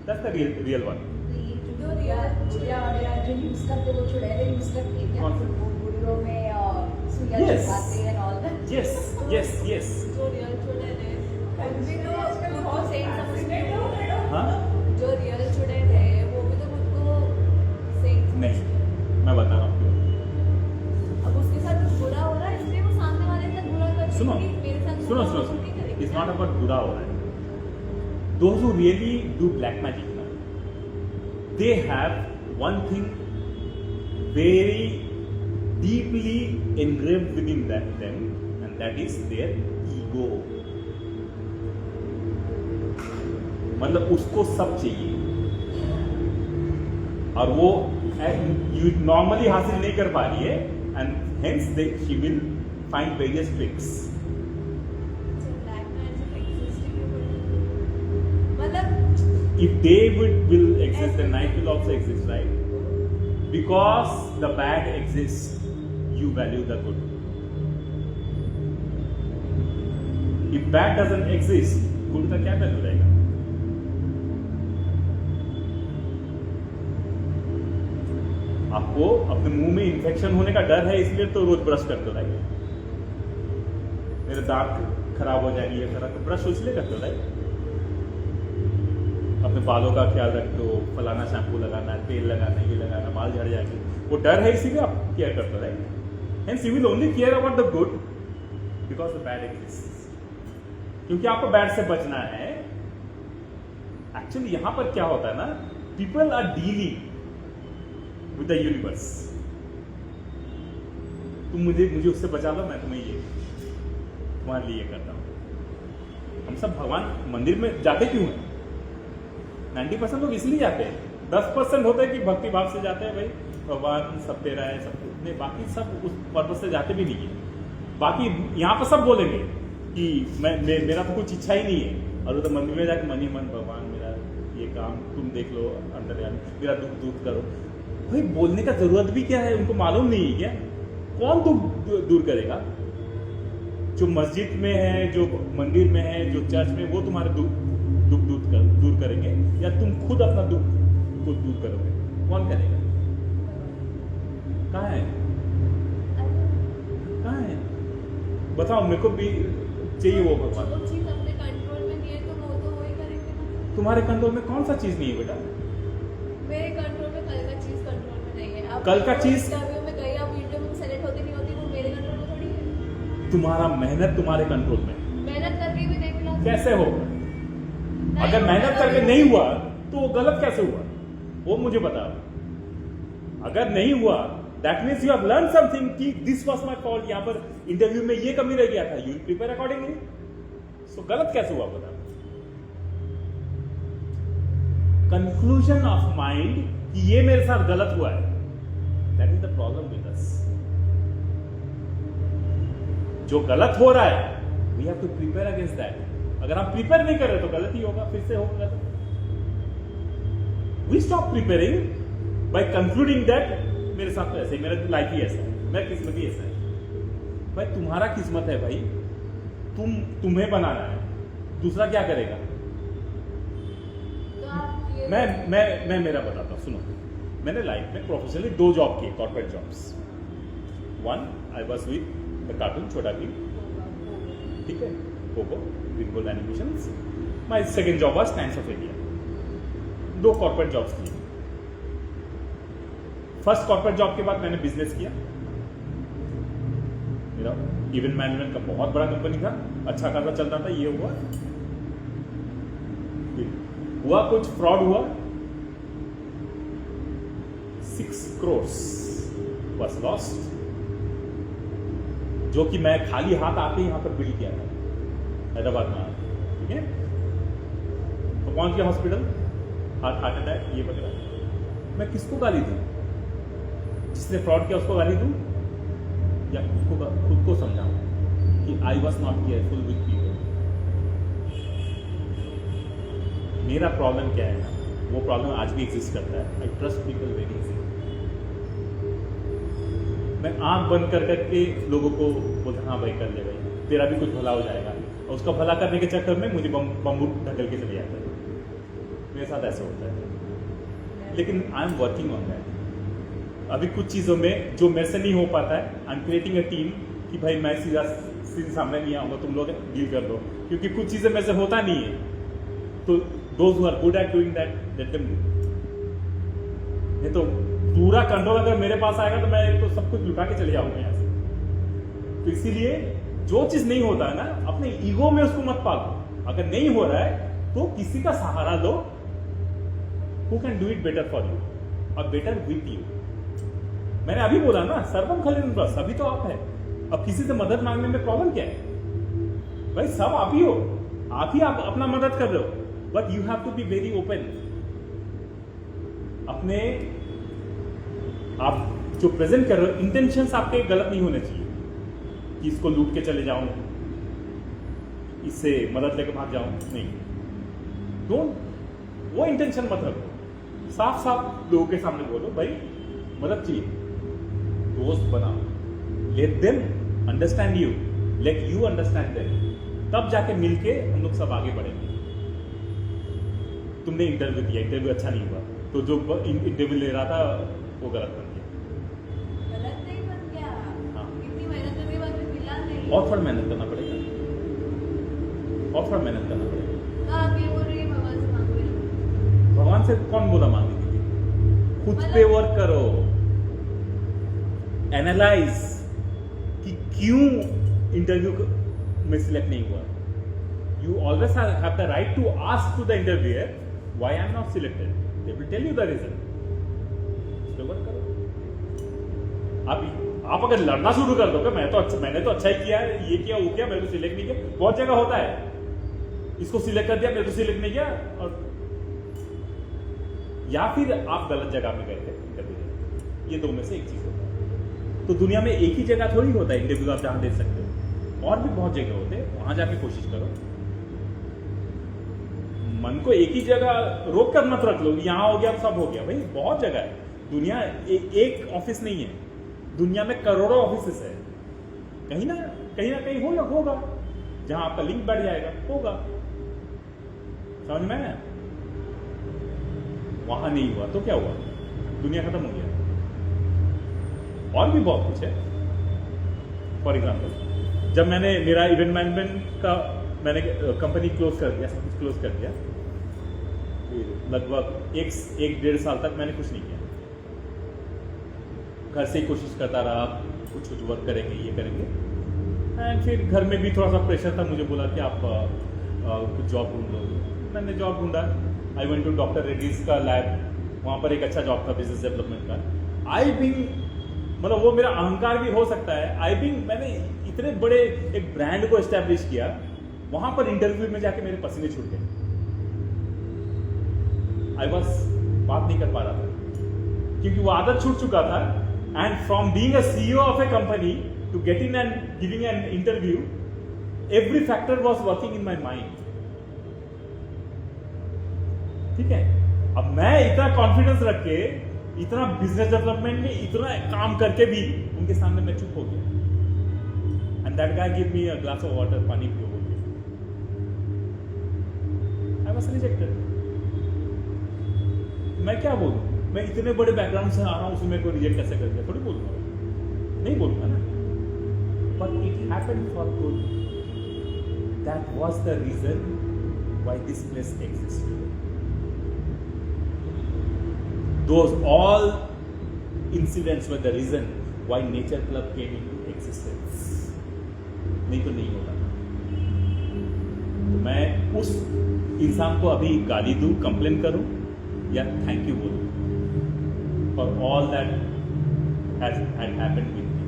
That's the real one. जो रियल यूज करते वो चुड़ैल यूज करती है क्या? वो बुढ़ियों में सुइयां चुभाते हैं और ऑल दैट। यस। जो रियल चुड़ैल है वो भी तो बहुत सही समझते हैं। हाँ, जो रियल चुड़ैल है वो भी तो खुद को सही नहीं, मैं बता रहा हूँ। अब उसके साथ कुछ बुरा हो रहा है इसलिए वो सामने वाले से बुरा कर रही है। सुनो, मेरे साथ सुनो, इट्स नॉट अबाउट बुरा हो रहा है। Those who really do black magic now, they have one thing very deeply engraved within them, and that is their ego. मतलब उसको सब चाहिए और वो नॉर्मली हासिल नहीं कर पा रही है, and hence she will find various tricks. If day will exist, then night will also exist, right? Because the bad exists, you value the good. If bad doesn't exist, good का क्या value रहेगा? आपको अपने मुंह में infection होने का डर है, इसलिए तो रोज ब्रश करते हो, राइट? मेरे दांत खराब हो जाएंगे, ये खराब, तो ब्रश इसलिए करते हो, राइट? अपने बालों का ख्याल रखते हो, फलाना शैम्पू लगाना, तेल लगाना, ये लगाना, बाल झड़ जाएंगे, वो डर है, इसीलिए आप केयर करते हो, right? Hence you will only care about the good because the bad exists. क्योंकि आपको बैड से बचना है। एक्चुअली यहां पर क्या होता है ना, people are dealing with the universe. तुम मुझे उससे बचा लो, मैं तुम्हें ये तुम्हारे लिए करता हूं। हम सब भगवान मंदिर में जाते क्यों हैं? 90% लोग इसलिए जाते हैं, 10% होते हैं कि भक्ति भाव से जाते हैं, भाई भगवान सब दे रहा है, सब नहीं, बाकी सब उस पर्पस से जाते भी नहीं है। बाकी यहाँ पर सब बोलेंगे कि मेरा तो कुछ इच्छा ही नहीं है, और उधर मंदिर में जाकर मन ही मन भगवान मेरा ये काम तुम देख लो, अंदर मेरा दुख दूर करो। भाई बोलने का जरूरत भी क्या है, उनको मालूम नहीं है क्या? कौन दुख दूर करेगा? जो मस्जिद में है, जो मंदिर में है, जो चर्च में, वो तुम्हारे दुख दूर करेंगे, या तुम खुद अपना दुख को दूर करोगे? कौन करेगा? कहाँ है? कहाँ है? बताओ, मेरे को भी चाहिए वो भगवान। जो चीज अपने कंट्रोल में नहीं है तो वो तो वही करेंगे ना। तुम्हारे कंट्रोल में कौन सा चीज नहीं है बेटा? मेरे कंट्रोल में कल का चीज कंट्रोल में नहीं है। अब कल का चीज इंटरव्यू में गई, अब इंटरव्यू में सेलेक्ट होती नहीं होती, वो मेरे कंट्रोल में थोड़ी है। तुम्हारा मेहनत तुम्हारे कंट्रोल में। मेहनत करके भी नहीं मिला। कैसे होगा? अगर मेहनत करके नहीं हुआ तो वो गलत कैसे हुआ, वो मुझे बताओ। अगर नहीं हुआ, that means you have learn something कि दिस वाज माय फॉल्ट, यहां पर इंटरव्यू में ये कमी रह गया था, यू प्रिपेयर अकॉर्डिंगली। सो गलत कैसे हुआ बताओ? कंक्लूजन ऑफ माइंड कि ये मेरे साथ गलत हुआ है, that is the problem with us. जो गलत हो रहा है, we have to prepare against that. अगर हम प्रिपेयर नहीं कर रहे तो गलत ही होगा, फिर से होगा गलत। We stop preparing by concluding that मेरे साथ तो ऐसे ही, मेरा लाइफ ही ऐसा है, मेरा किस्मत ही ऐसा है। भाई तुम्हारा किस्मत है भाई, तुम्हें बनाना है, दूसरा क्या करेगा? तो मैं मेरा बताता हूं, सुनो। मैंने लाइफ में प्रोफेशनली 2 जॉब किए, corporate jobs. One, I was with the cartoon Chhota Bheem, ठीक है, कोको, green gold animations. My second job was Times of India. 2 corporate jobs किए। फर्स्ट कॉर्पोरेट जॉब के बाद मैंने बिजनेस किया। मेरा इवेंट मैनेजमेंट का बहुत बड़ा कंपनी था, अच्छा खासा चलता था। ये हुआ कुछ फ्रॉड हुआ, 6 crores was lost, जो कि मैं खाली हाथ आके यहां पर बिल किया था हैदराबाद में, ठीक है। तो पहुंच गया हॉस्पिटल, हार्ट अटैक, ये वगैरह। मैं किसको गाली दूं? जिसने फ्रॉड किया उसको गाली दूं, या खुद को समझाऊं कि I was not careful with people. मेरा प्रॉब्लम क्या है ना, वो प्रॉब्लम आज भी एग्जिस्ट करता है। I trust people very easy. मैं आंख बंद कर करके लोगों को बोलता, हाँ भाई कर ले भाई, तेरा भी कुछ भला हो जाएगा, और उसका भला करने के चक्कर में मुझे बम्बू ढकल के चले जाता है। मेरे साथ ऐसा होता है, लेकिन I am working on that. अभी कुछ चीज़ों में जो मेरे से नहीं हो पाता है, I am creating a team कि भाई मैं सीधा सामने नहीं आऊँगा, तुम लोग डील कर दो, क्योंकि कुछ चीज़ें मेरे से होता नहीं है। तो those who are good at doing that, let them do. नहीं तो पूरा कंट्रोल अगर मेरे पास आएगा तो मैं तो सब कुछ लुटा के चले जाऊंगा यहाँ से। तो इसीलिए जो चीज़ नहीं होता है ना, अपने ईगो में उसको मत पालो। अगर नहीं हो रहा है तो किसी का सहारा लो, who can do it better for you और बेटर विथ यू। मैंने अभी बोला ना, सर्वम खलविदं बस, अभी तो आप है। अब किसी से मदद मांगने में प्रॉब्लम क्या है? भाई सब आप ही हो, आप ही आप अपना मदद कर रहे हो, but you have to be very open. अपने आप जो प्रेजेंट कर रहे हो, इंटेंशंस आपके गलत नहीं होने चाहिए कि इसको लूट के चले जाऊं, इससे मदद लेके भाग जाऊं, नहीं। डोंट, वो इंटेंशन मत रखो। साफ साफ लोगों के सामने बोलो, भाई मदद चाहिए, दोस्त बनाओ, let them understand you, let you understand them, तब जाके मिलके हम लोग सब आगे बढ़ेंगे। तुमने इंटरव्यू दिया, इंटरव्यू अच्छा नहीं हुआ, तो जो इंटरव्यू ले रहा था वो गलत बन गया। गलत नहीं बन गया, हाँ। इतनी मेहनत करने के बाद भी मिला नहीं। और थोड़ा मेहनत करना पड़ेगा, और थोड़ा मेहनत करना पड़ेगा। तो आप ये बोल रही है भगवान से मांग रही हो? भगवान से कौन बोला मांगने के लिए? खुद पे वर्क करो, एनालाइज कि क्यों इंटरव्यू में सिलेक्ट नहीं हुआ। You always have the right to ask to the interviewer why I am not selected, they will tell you the reason. उस पे वर्क करो। आप अगर लड़ना शुरू कर दोगे, मैंने तो अच्छा ही किया है, ये किया वो किया, मेरे को सिलेक्ट नहीं किया, बहुत जगह होता है, इसको सिलेक्ट कर दिया, मेरे को सिलेक्ट नहीं किया, और या फिर आप गलत जगह में गए थे इंटरव्यू, ये दो में से एक चीज होता है। तो दुनिया में एक ही जगह थोड़ी होता है इंटरव्यू आप जहां दे सकते हो, और भी बहुत जगह होते हैं, वहां जाके कोशिश करो। मन को एक ही जगह रोक कर मत रख लो, यहां हो गया सब हो गया, भाई बहुत जगह है। दुनिया एक ऑफिस नहीं है, दुनिया में करोड़ों ऑफिसेस है। कहीं ना कहीं होगा जहां आपका लिंक बढ़ जाएगा, होगा। समझ में आया? वहां नहीं हुआ तो क्या हुआ? दुनिया खत्म हो गया। और भी बहुत कुछ है। फॉर एग्जाम्पल, जब मैंने मेरा इवेंट मैनेजमेंट का मैंने कंपनी क्लोज कर दिया, सब कुछ क्लोज कर दिया, लगभग एक डेढ़ साल तक मैंने कुछ नहीं किया। घर से ही कोशिश करता रहा, कुछ वर्क करेंगे, ये करेंगे। एंड फिर घर में भी थोड़ा सा प्रेशर था, मुझे बोला कि आप कुछ जॉब ढूंढ लो। मैंने जॉब ढूंढा। I went to doctor Reddy's का लैब, वहाँ पर एक अच्छा जॉब था बिजनेस डेवलपमेंट का। आई बिंग, मतलब वो मेरा अहंकार भी हो सकता है, आई बिंग मैंने इतने बड़े एक ब्रांड को एस्टेब्लिश किया, वहां पर इंटरव्यू में जाके मेरे पसीने छूट गए। आई बस बात नहीं कर पा रहा था क्योंकि वो आदत छूट चुका था। And from being a CEO of a company to getting and giving an interview, every factor was working in my mind. ठीक है, अब मैं इतना कॉन्फिडेंस रख के, इतना बिजनेस डेवलपमेंट में इतना काम करके भी उनके सामने मैं चुप हो गया। And that guy give me a glass of water, पानी पियो बोल के। I was rejected. मैं क्या बोलूं? मैं इतने बड़े बैकग्राउंड से आ रहा हूं, उसमें मेरे को रिजेक्ट कैसे कर दिया? थोड़ी बोलूंगा, नहीं बोलूंगा ना। But it happened for good. That was the reason why this place existed. Those all incidents were the reason why Nature Club came into existence. नहीं तो नहीं होता। तो मैं उस इंसान को अभी गाली दूं, कंप्लेन करूं या थैंक यू बोलूं for all that had happened with me.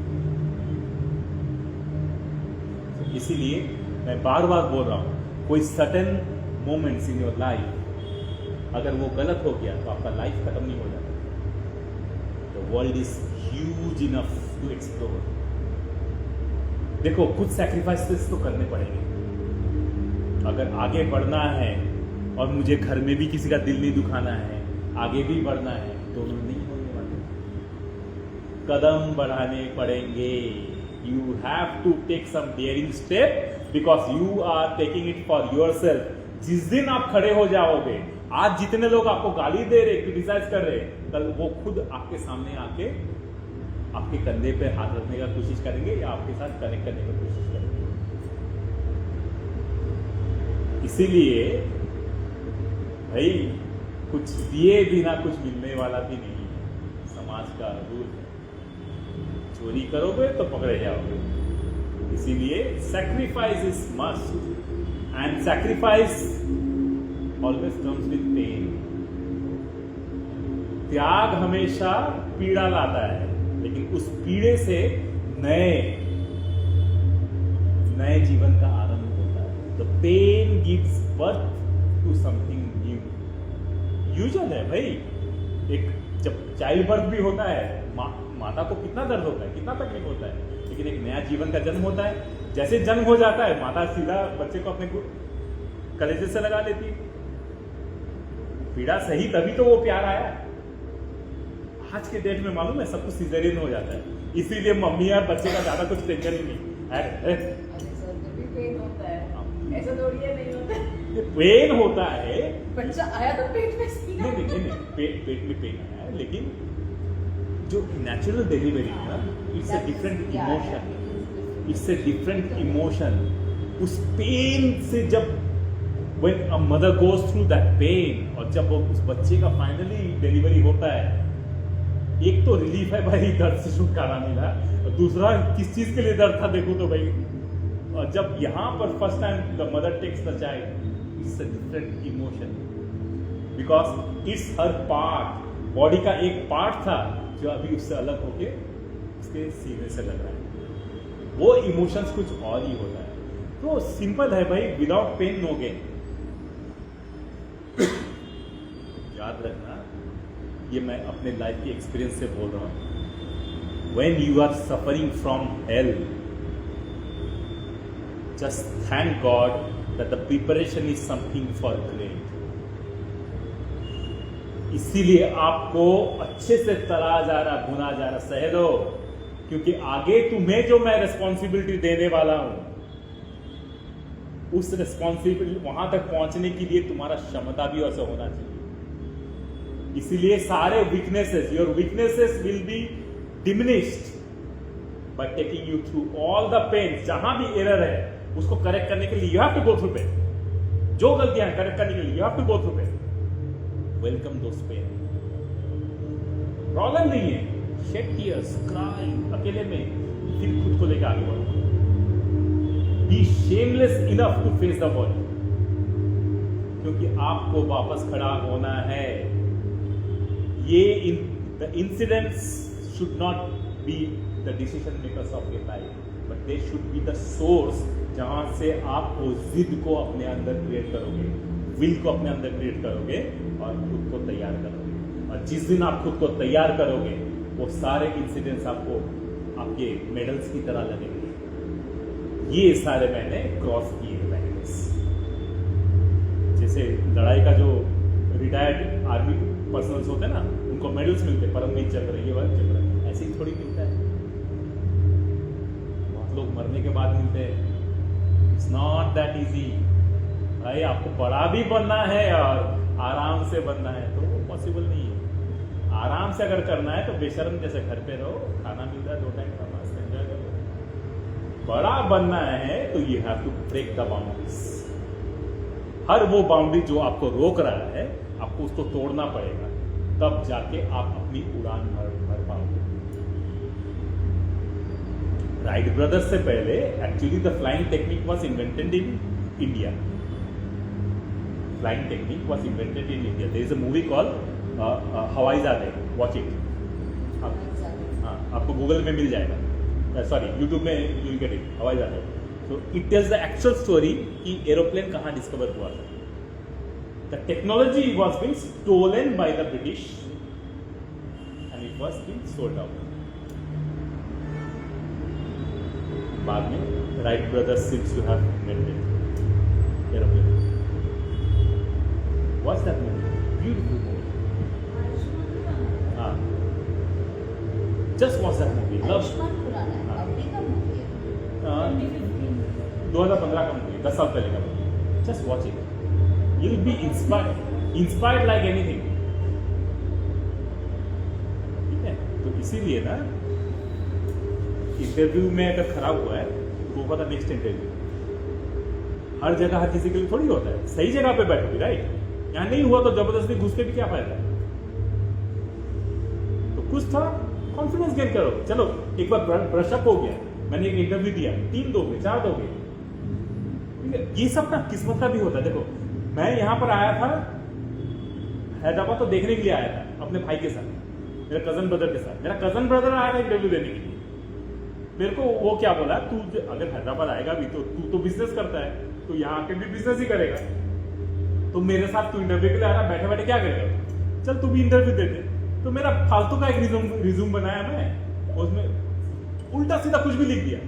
So, इसीलिए मैं बार बार बोल रहा हूं, कोई certain moments in your life अगर वो गलत हो गया तो आपका लाइफ खत्म नहीं हो जाता। The world is huge enough to explore. देखो, कुछ सैक्रिफाइसेस तो करने पड़ेंगे अगर आगे बढ़ना है, और मुझे घर में भी किसी का दिल नहीं दुखाना है, आगे भी बढ़ना है, दोनों नहीं होने वाले। कदम बढ़ाने पड़ेंगे। You have to take some daring step because you are taking it for yourself. जिस दिन आप खड़े हो जाओगे, आज जितने लोग आपको गाली दे रहे, क्रिटिसाइज कर रहे, कल वो खुद आपके सामने आके आपके कंधे पे हाथ रखने का कोशिश करेंगे या आपके साथ कनेक्ट करने की कोशिश करेंगे। इसीलिए भाई, कुछ दिए बिना कुछ मिलने वाला भी नहीं है, समाज का रूल है। चोरी करोगे तो पकड़े जाओगे। इसीलिए sacrifice is must, and sacrifice always comes with pain. त्याग हमेशा पीड़ा लाता है, लेकिन उस पीड़े से नए जीवन का आरंभ होता है। The pain gives birth to something new. Usual है भाई, एक जब चाइल्ड बर्थ भी होता है, माता को कितना दर्द होता है, कितना तकलीफ होता है, लेकिन एक नया जीवन का जन्म होता है। जैसे जन्म हो जाता है, माता सीधा बच्चे को अपने कलेजे से लगा लेती है। पीड़ा सही, तभी तो वो प्यार आया। आज के डेट में मालूम है सब कुछ सिजेरियन हो जाता है, इसीलिए मम्मी और बच्चे का ज्यादा कुछ टेंशन ही नहीं। पेन होता है, ऐसा थोड़ी है, नहीं होता है। पेन होता है, बच्चा आया तो पेट में सीना। नहीं, पेट में पेन आया है, लेकिन जो नेचुरल डिलीवरी है ना, it's a different emotion. It's a different emotion. उस पेन से जब when a mother goes through that pain, और जब वो उस बच्चे का फाइनली डिलीवरी होता है, एक तो रिलीफ है भाई, दर्द से छुटकारा मिला, और दूसरा किस चीज के लिए दर्द था देखो तो भाई। और जब यहाँ पर first time the mother takes the child, it's a different emotion because it's her part. Body का एक पार्ट था जो अभी उससे अलग होके उसके सीने से लग रहा है। वो इमोशंस कुछ और ही होता है। तो सिंपल है भाई, विदाउट पेन नो गेन। याद रखना, ये मैं अपने लाइफ के एक्सपीरियंस से बोल रहा हूं। When you are suffering from hell, just thank God that the preparation is something for great. इसीलिए आपको अच्छे से तला जा रहा, भुना जा रहा, सह लो, क्योंकि आगे तुम्हें जो मैं रिस्पॉन्सिबिलिटी देने वाला हूं, उस रिस्पॉन्सिबिलिटी वहां तक पहुंचने के लिए तुम्हारा क्षमता भी ऐसा होना चाहिए। इसीलिए सारे weaknesses, your weaknesses will be diminished by taking you through all the pain. जहां भी एरर है उसको करेक्ट करने के लिए you have to go through pain. जो गलतियां करेक्ट करने के लिए you have to go through pain. Welcome those pain. Problem नहीं है, शेड टीयर्स, क्राई अकेले में, फिर खुद को लेकर आगे बढ़ो। Be shameless enough to face the world, क्योंकि आपको वापस खड़ा होना है। ये the incidents should not be the decision makers of your life, but they should be the source जहां से आप वो जिद को अपने अंदर क्रिएट करोगे, विल को अपने अंदर क्रिएट करोगे और खुद को तैयार करोगे। और जिस दिन आप खुद को तैयार करोगे, वो सारे इंसिडेंट्स आपको आपके मेडल्स की तरह लगेंगे। ये सारे मैंने क्रॉस किए मेडल्स। जैसे लड़ाई का जो रिटायर्ड आर्मी पर्सनल्स होते हैं ना, उनको मेडल्स मिलते हैं, परमवीर चक्र, ये वाला चक्र, ऐसे ही थोड़ी मिलता है। बहुत लोग मरने के बाद मिलते हैं। इट्स नॉट दैट इजी भाई। आपको बड़ा भी बनना है और आराम से बनना है तो वो पॉसिबल नहीं है। आराम से अगर करना है तो बेशर्म जैसे घर पे रहो, खाना मिल रहा है 2 टाइम का, मस्त एंजॉय करो। बड़ा बनना है तो you have to break the boundaries. हर वो बाउंड्री जो आपको रोक रहा है, आपको उसको तोड़ना पड़ेगा, तब जाके आप अपनी उड़ान भर पाओगे। राइट ब्रदर्स से पहले actually the flying technique was invented in India. Flying technique was invented in India. There is a movie called Hawai Jahaz, watch it. हाँ, आपको गूगल में मिल जाएगा, सॉरी यूट्यूब में you will get it, Hawai Jahaz. So it tells the actual story कि aeroplane कहाँ discover हुआ था। The technology was being stolen by the British and it was being sold out. बाद में Wright brothers seems to have invented aeroplane. What's that movie? Beautiful movie. हाँ, just watch that movie. Love. Ayushmann Khurrana है, अभी का movie है, 2015 का movie, 10 साल पहले का movie. Just watch it. You will be inspired like anything. ठीक है? तो इसीलिए ना इंटरव्यू में अगर खराब हुआ है तो होगा था नेक्स्ट इंटरव्यू। हर जगह हर किसी के लिए थोड़ी होता है। सही जगह पे बैठोगे, राइट? यहाँ नहीं हुआ तो जबरदस्ती घुस के भी क्या फायदा है? तो कुछ था, कॉन्फिडेंस गेन करो। चलो एक बार ब्रश अप हो गया, मैंने एक इंटरव्यू दिया, 3 दोगे, 4 दोगे, ठीक है? ये सब ना किस्मत का भी होता है। देखो मैं यहाँ पर आया था हैदराबाद तो देखने के लिए आया था अपने भाई के साथ, मेरे कजन ब्रदर के साथ। मेरा कजन ब्रदर आया था इंटरव्यू देने के लिए। मेरे को वो क्या बोला, तू अगर हैदराबाद आएगा भी तो तू तो बिजनेस करता है, तो यहाँ आके भी बिजनेस ही करेगा, तो मेरे साथ तू इंटरव्यू के लिए आ रहा, बैठे बैठे क्या करेगा, चल तू भी इंटरव्यू दे दे। तो मेरा फालतू का एक रिज्यूम बनाया मैं, उसमें उल्टा सीधा कुछ भी लिख दिया।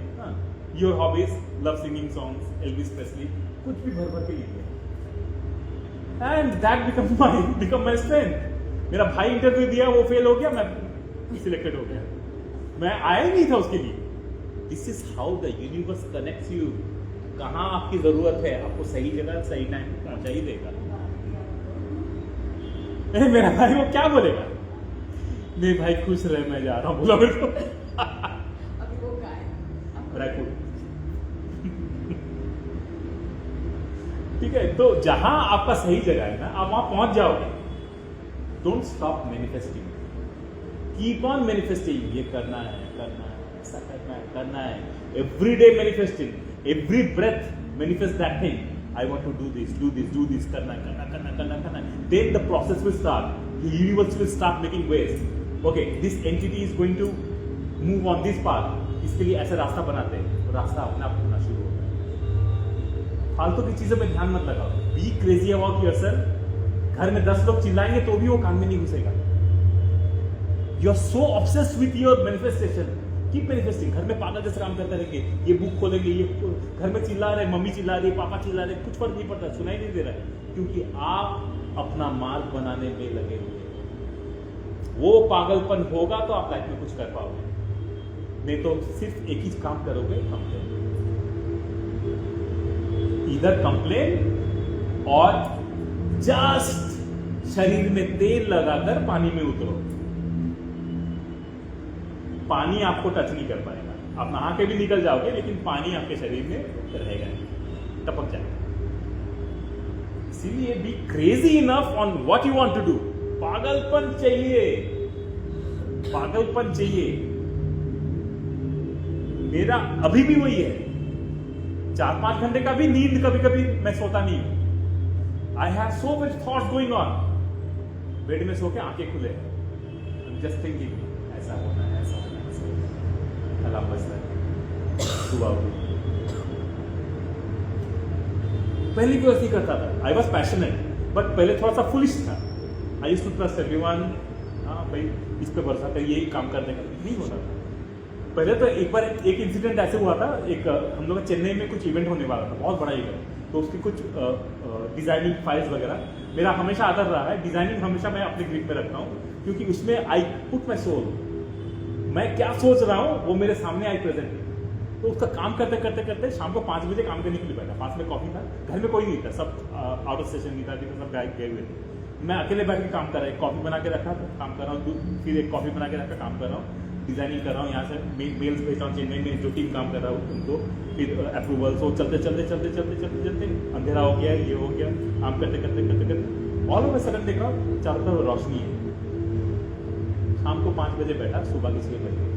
Your hobbies, love singing songs, Elvis Presley, कुछ भी भर भर के लिख दिया। And that become my strength. मेरा भाई इंटरव्यू दिया, वो फेल हो गया, मैं सिलेक्टेड हो गया। मैं आया ही नहीं था उसके लिए। This is how the universe connects you. कहाँ आपकी जरूरत है, आपको सही जगह सही टाइम पहुंचा ही देगा। मेरा भाई वो क्या बोलेगा, नहीं भाई खुश रहे, मैं जा रहा हूँ, बोला मेरे को। अभी वो कहाँ है? रायपुर। ठीक है, तो जहां आपका सही जगह है ना, आप वहां पहुंच जाओगे। Don't stop manifesting, keep on manifesting. ये करना है, ऐसा करना है। Every day manifesting, every breath manifest that thing. I want to do this, करना। Then the process will start. The universe will start making ways. Okay, this entity is going to move on this path. इसके लिए ऐसा रास्ता बनाते हैं, तो रास्ता अपने आप होना शुरू होता है। फालतू की चीजों में ध्यान मत लगाओ। Be crazy about yourself. घर में 10 लोग चिल्लाएंगे तो भी वो कान में नहीं घुसेगा। You are so obsessed with your manifestation. Keep manifesting. घर में पागल जैसे काम करते रहेंगे, ये बुक खोलेंगे, ये घर में चिल्ला रहे, मम्मी चिल्ला रही है, पापा चिल्ला रहे, कुछ फर्क नहीं पड़ता, सुनाई नहीं दे रहा है, क्योंकि आप अपना मार्ग बनाने में लगे हुए हैं। वो पागलपन होगा तो आप लाइफ में कुछ कर पाओगे, नहीं तो सिर्फ एक ही काम करोगे, कंप्लेन। इधर कंप्लेन और जस्ट शरीर में तेल लगाकर पानी में उतरो। पानी आपको टच नहीं कर पाएगा, आप नहा के भी निकल जाओगे लेकिन पानी आपके शरीर में रहेगा नहीं, टपक जाएगा। इसीलिए be crazy enough on what you want to do. पागलपन चाहिए, पागलपन चाहिए। मेरा अभी भी वही है, 4-5 घंटे का भी नींद कभी कभी मैं सोता नहीं हूं। I have so much thoughts going on, bed में सो के आंखें खुले, जस्ट थिंकिंग ऐसा होना है, ऐसा होना है, ऐसा होना है। अलार्म बजता है, सुबह उठी। पहले भी वैसे ही करता था, आई वॉज पैशनेट, बट पहले थोड़ा सा फुलिश था। I used to trust everyone, हाँ भाई इस पे भरोसा कर, यही काम करने का नहीं होता था। पहले तो एक बार एक इंसिडेंट ऐसे हुआ था, एक हम लोग चेन्नई में कुछ इवेंट होने वाला था, बहुत बड़ा इवेंट, तो उसकी कुछ डिजाइनिंग फाइल्स वगैरह, मेरा हमेशा आदत रहा है डिजाइनिंग हमेशा मैं अपने ग्रिप में रखता हूँ, क्योंकि उसमें आई पुट माई सोल। मैं क्या सोच रहा हूँ वो मेरे सामने आई प्रेजेंट है। तो उसका काम करते करते करते शाम को 5 बजे काम करने के लिए बैठा, 5 में कॉफी था, घर में कोई नहीं था, सब आउट ऑफ स्टेशन नहीं था, सब गए हुए थे। मैं अकेले बैठ के काम कर रहा, एक कॉफी बना के रखा, काम कर रहा हूँ, फिर एक कॉफी बना के रखा, काम कर रहा हूँ, डिजाइनिंग कर रहा हूँ, यहाँ से मेल्स भेज रहा हूँ चेन्नई में, जो टीम काम कर रहा हूँ उनको, फिर अप्रूवल। तो चलते चलते चलते चलते चलते चलते अंधेरा हो गया, ये हो गया, काम करते करते करते करते ऑल ऑफ अ सडन देख रहा हूँ चारों तरफ रोशनी है। शाम को 5 बजे बैठा, सुबह के 6 बजे।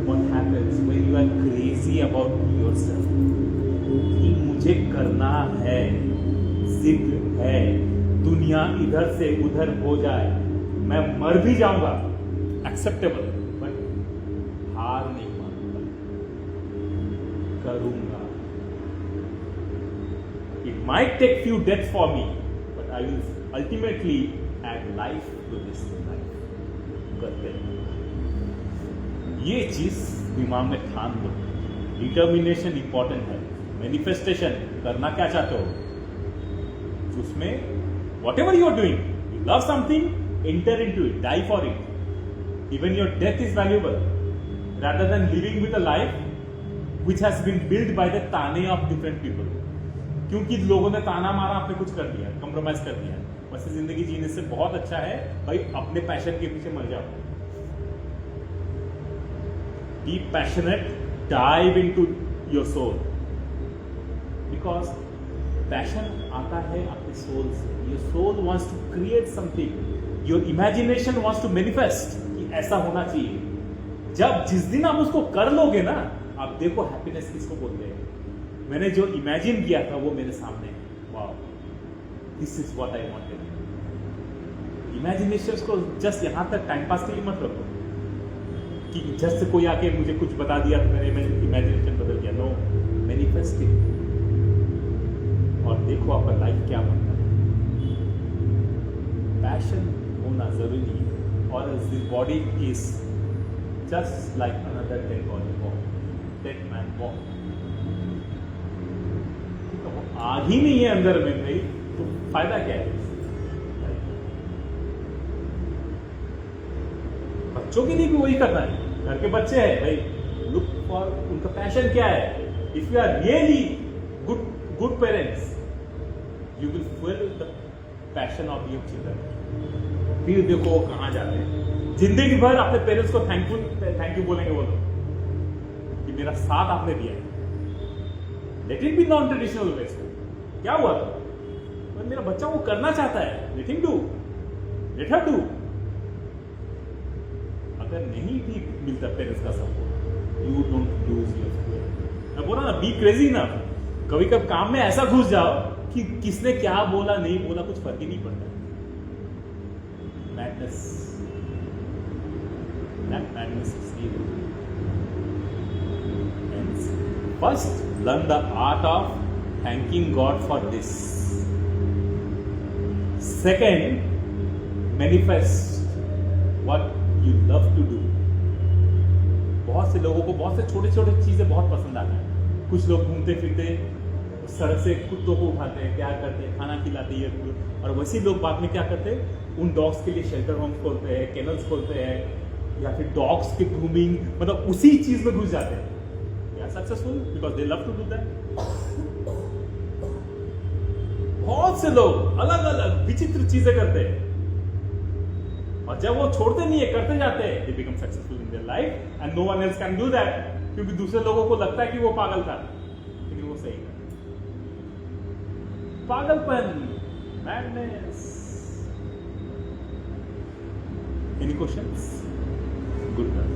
What happens when you are crazy about yourself? कि मुझे करना है, जिद है, दुनिया इधर से उधर हो जाए, मैं मर भी जाऊंगा, एक्सेप्टेबल, बट हार नहीं मानूंगा, करूंगा। It might take few deaths for me, but I will ultimately add life to this life. करते हैं। ये चीज दिमाग में ठान लो। डिटर्मिनेशन इंपॉर्टेंट है, मैनिफेस्टेशन करना क्या चाहते हो उसमें, whatever you are doing, you love something, enter into it, die for it. Even your death is valuable rather than living with a life which has been build by the ताने of different people. क्योंकि लोगों ने ताना मारा, आपने कुछ कर दिया, कंप्रोमाइज कर दिया। वैसे जिंदगी जीने से बहुत अच्छा है भाई अपने पैशन के पीछे मर जाओ। Be passionate, dive into your soul, because passion आता है आपके soul से। Your soul wants to create something, your imagination wants to manifest कि ऐसा होना चाहिए। जब जिस दिन आप उसको कर लोगे ना, आप देखो हैप्पीनेस किसको बोलते हैं। मैंने जो इमेजिन किया था वो मेरे सामने है, wow, this is what I wanted. Imagination को जस्ट यहाँ तक टाइम पास के लिए मत रखो कि जस्ट कोई आके मुझे कुछ बता दिया तो मैंने इमेजिनेशन बदल गया। नो, मैनिफेस्टिंग, और देखो आपका लाइफ क्या बनता है। पैशन होना जरूरी है, और this body is just like another dead body, dead man walk. आग ही नहीं है अंदर में भाई, तो फायदा क्या है। बच्चों के लिए भी वही करना है, घर के बच्चे हैं भाई, लुक फॉर उनका पैशन क्या है। If you are really good parents, you will fuel the passion of your children. फिर देखो वो कहां जाते हैं, जिंदगी भर अपने पेरेंट्स को थैंक यू बोलेंगे वो लोग कि मेरा साथ आपने दिया है। Let it be non traditional ways. क्या हुआ था, तो मेरा बच्चा वो करना चाहता है, let him do, let her do. अगर नहीं भी मिलता पेरेंट्स का support, you don't lose your faith. मैं बोला ना, बी क्रेजी ना। कभी कभी काम में ऐसा घुस जाओ कि किसने क्या बोला नहीं बोला कुछ फर्क ही नहीं पड़ता। Madness, that madness is reel. First learn the art of thanking God for this. Second, manifest what you love to do। बहुत से लोगों को बहुत से छोटे छोटे चीजें बहुत पसंद आती हैं। कुछ लोग घूमते फिरते सड़क से कुत्तों को उठाते हैं, क्या करते हैं, खाना खिलाते हैं, और वैसे लोग बाद में क्या करते हैं, उन डॉग्स के लिए शेल्टर होम्स खोलते हैं, केनल्स खोलते हैं, या फिर डॉग्स के ग्रूमिंग, मतलब उसी चीज में घुस जाते हैं। They are successful because they love to do that. बहुत से लोग अलग अलग विचित्र चीजें करते हैं, और जब वो छोड़ते नहीं है, करते जाते हैं, they become successful in their life and no one else can do that, क्योंकि दूसरे लोगों को लगता है कि वो पागल था, लेकिन वो सही था। पागलपन, madness. Any questions? Good girl.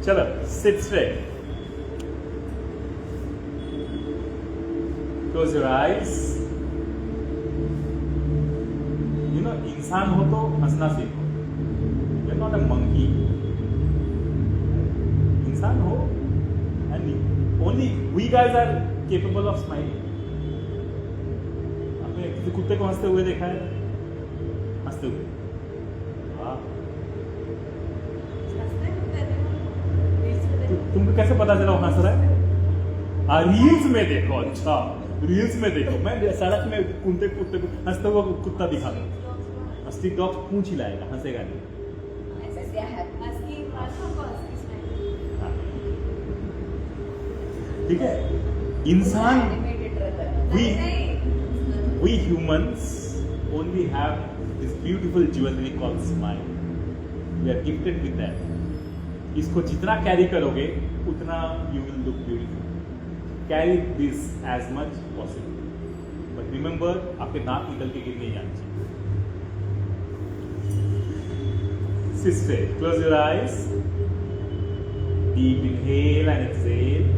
चलो, sit straight, close your eyes. You know, इंसान हो तो हंसना सीखो। You are not a monkey. इंसान हो and only we guys are capable of smiling. आपने किसी कुत्ते को हंसते हुए देखा है? हंसते हुए? वाह। तुमको कैसे पता चला वो हंस रहा है? रील्स में देखो। अच्छा, रील्स में देखो। मैं सड़क में कुत्ते को हंसते हुआ कुत्ता दिखा दो, स्टिक डॉग पूंछ हिलाएगा, हंसेगा नहीं। ठीक है, इंसान, we humans only have this beautiful jewelry called smile. We are gifted with that. इसको जितना कैरी करोगे उतना you will look beautiful. Carry this as much possible. But remember, आपके दांत निकल के गिर नहीं जाने चाहिए। Sister, close your eyes. Deep inhale and exhale.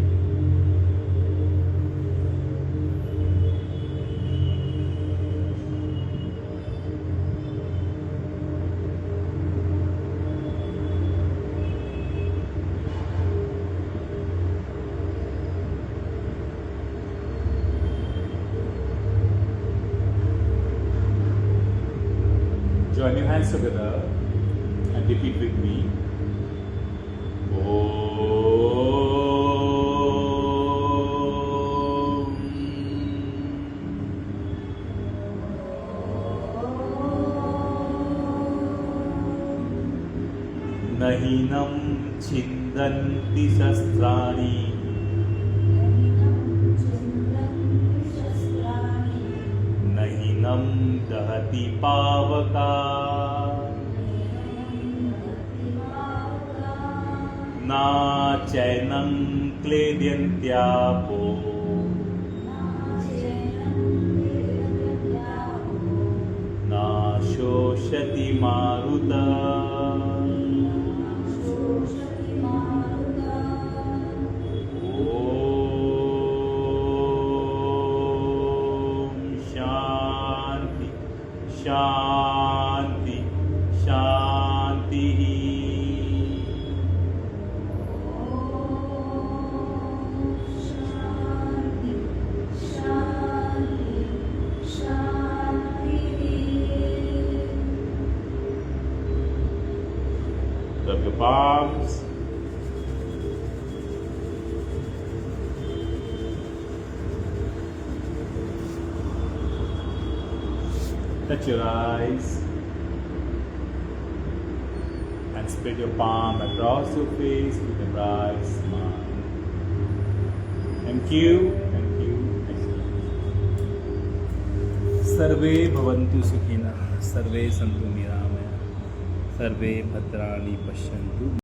Join your hands together and repeat with me. नहीनं छिन्दन्ति शस्त्राणि नहीनं दहति पावका ना चैनं क्लेद्यन्त्यापो ना शोषति मारुता शांति शांति। Rub your palms. Touch your eyes and spread your palm across your face with a bright smile. Thank you, thank you, thank you. सर्वे भवन्तु सुखिनः, सर्वे सन्तु निरामयाः, सर्वे भद्राणि पश्यन्तु।